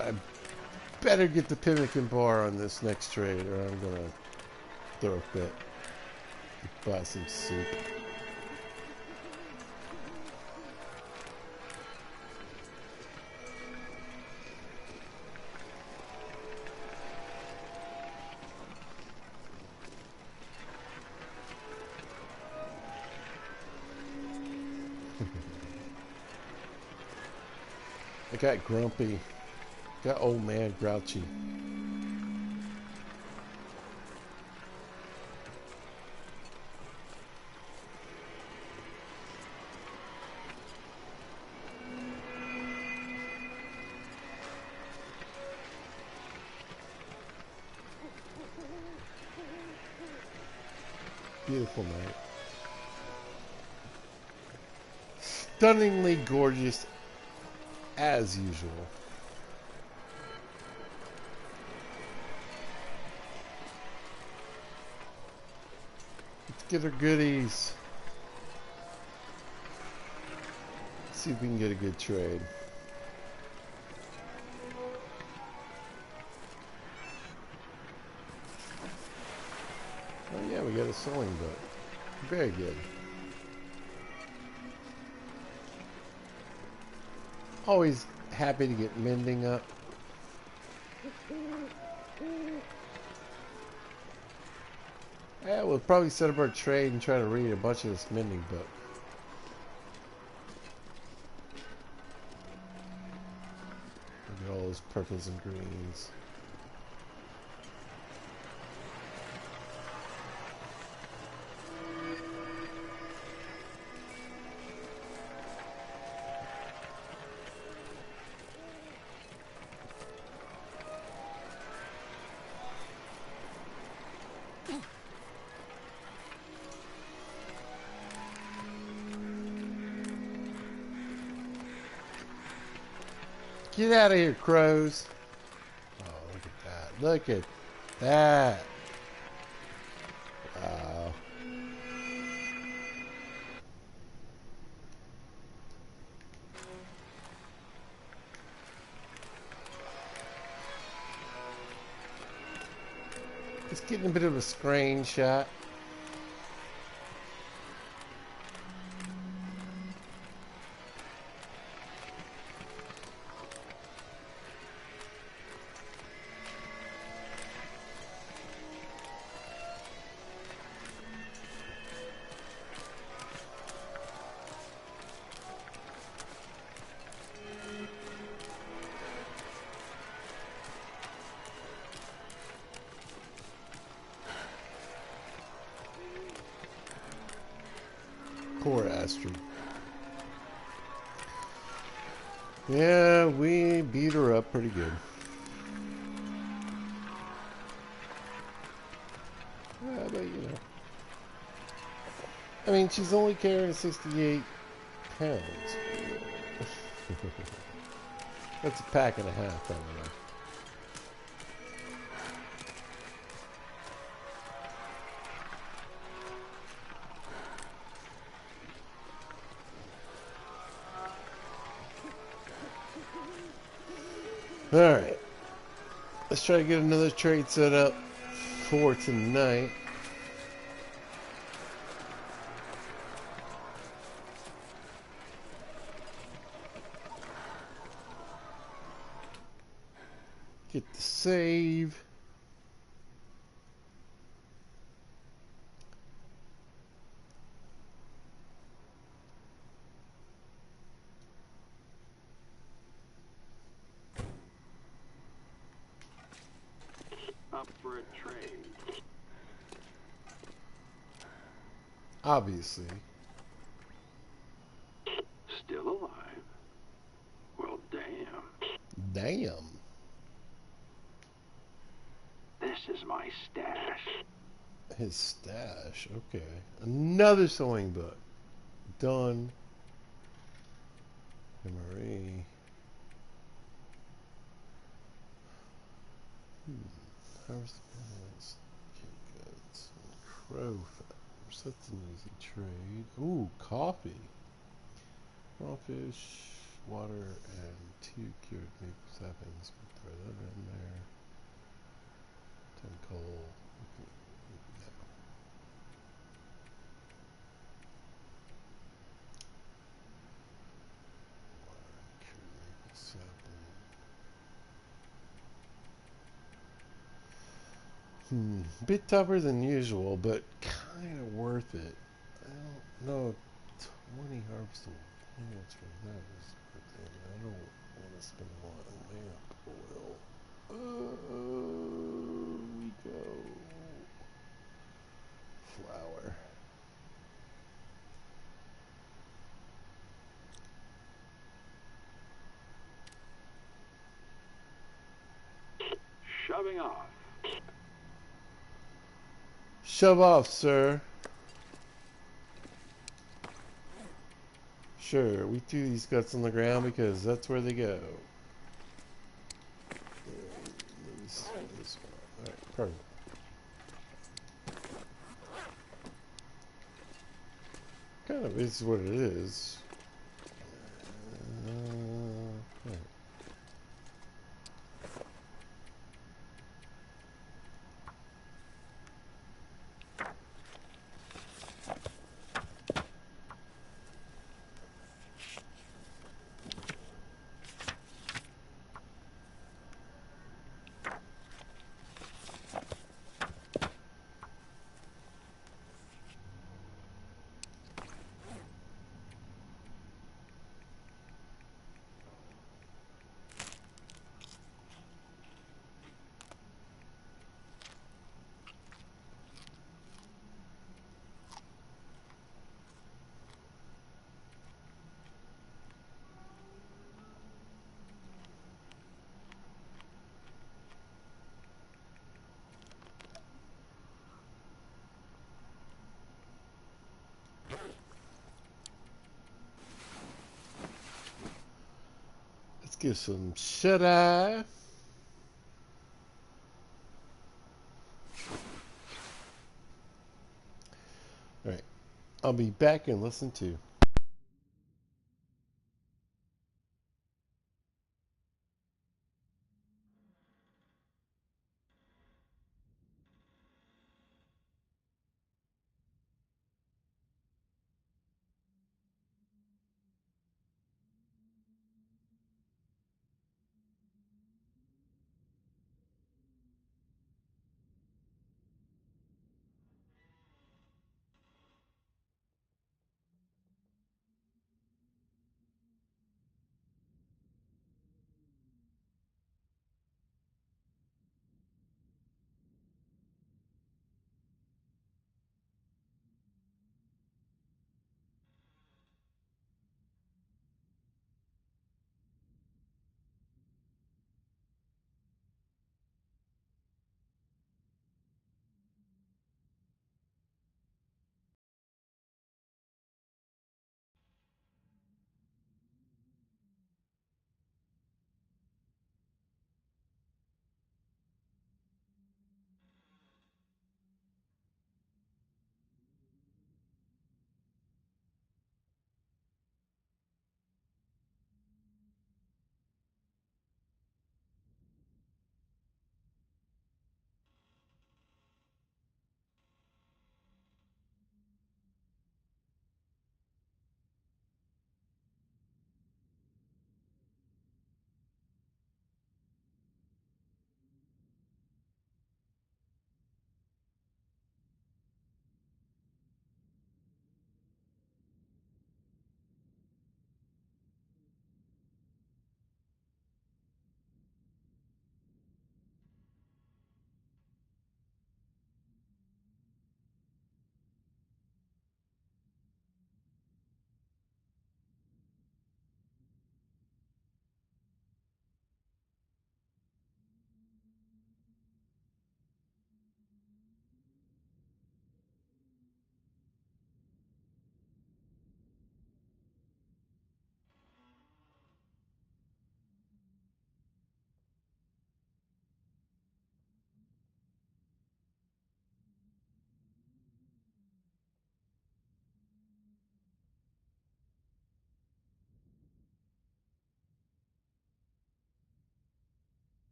I better get the Pemmican bar on this next trade, or I'm gonna throw a fit. Buy some soup. I got grumpy. Got old man grouchy. Beautiful night. Stunningly gorgeous as usual. Let's get our goodies. See if we can get a good trade. Oh yeah, we got a sewing book. Very good. Always happy to get mending up. Yeah, we'll probably set up our trade and try to read a bunch of this mending book. Look at all those purples and greens. Get out of here, crows. Oh, look at that. Look at that. Wow. Just getting a bit of a screenshot. Poor Astrid. Yeah, we beat her up pretty good. Yeah, but you know. I mean, she's only carrying 68 pounds. That's a pack and a half, I don't know. Alright. Let's try to get another trade set up for tonight. Get the save. Up for a trade. Obviously. Still alive? Well, damn. Damn. This is my stash. His stash. Okay. Another sewing book. Done. Marie. Harvest plants. Goods. Crow feathers. That's an easy trade. Ooh, coffee. Raw fish, water, and 2 cured meat saplings. Throw that in there. 10 coal. No. Water, cured maple sapling. Bit tougher than usual, but kind of worth it. I don't know. 20 harvestable plants for that is worth it. I don't want to spend a lot on lamp oil. We go. Flour. Shoving off. Shove off, sir. Sure, we threw these guts on the ground because that's where they go. This one. Alright, perfect. Kind of is what it is. Right. Let's get some shut-eye. Alright, I'll be back and listen to.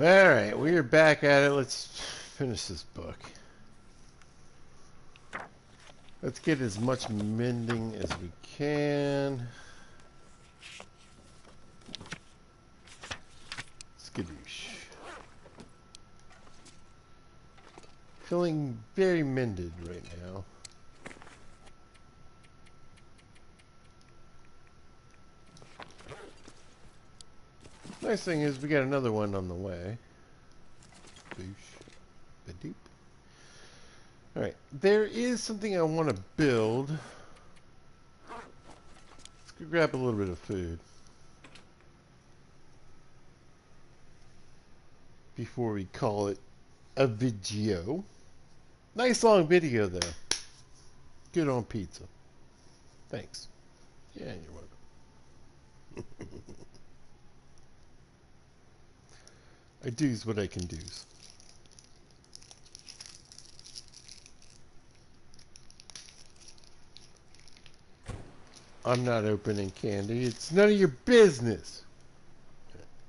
Alright, we are back at it. Let's finish this book. Let's get as much mending as we can. Skadoosh. Feeling very mended right now. Nice thing is we got another one on the way. Boosh. Badoop. Alright, there is something I want to build. Let's go grab a little bit of food before we call it a video. Nice long video though. Good on pizza. Thanks. Yeah, you're welcome. I do's what I can do's. I'm not opening candy. It's none of your business.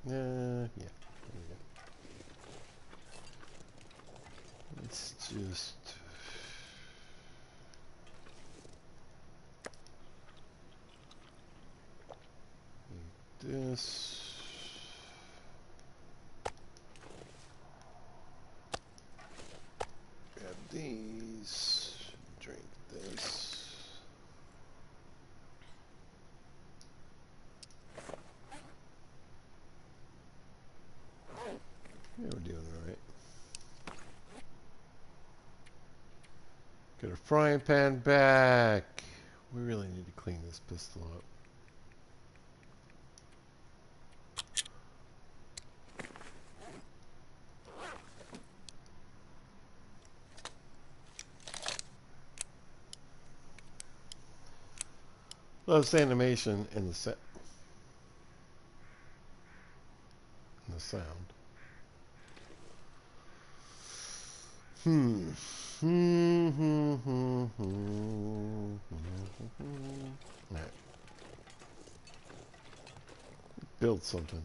Yeah. There we go. Let's just... this. Grab these. Drink this. Yeah, we're doing alright. Get our frying pan back. We really need to clean this pistol up. Loves animation and the set and the sound. Alright. Build something.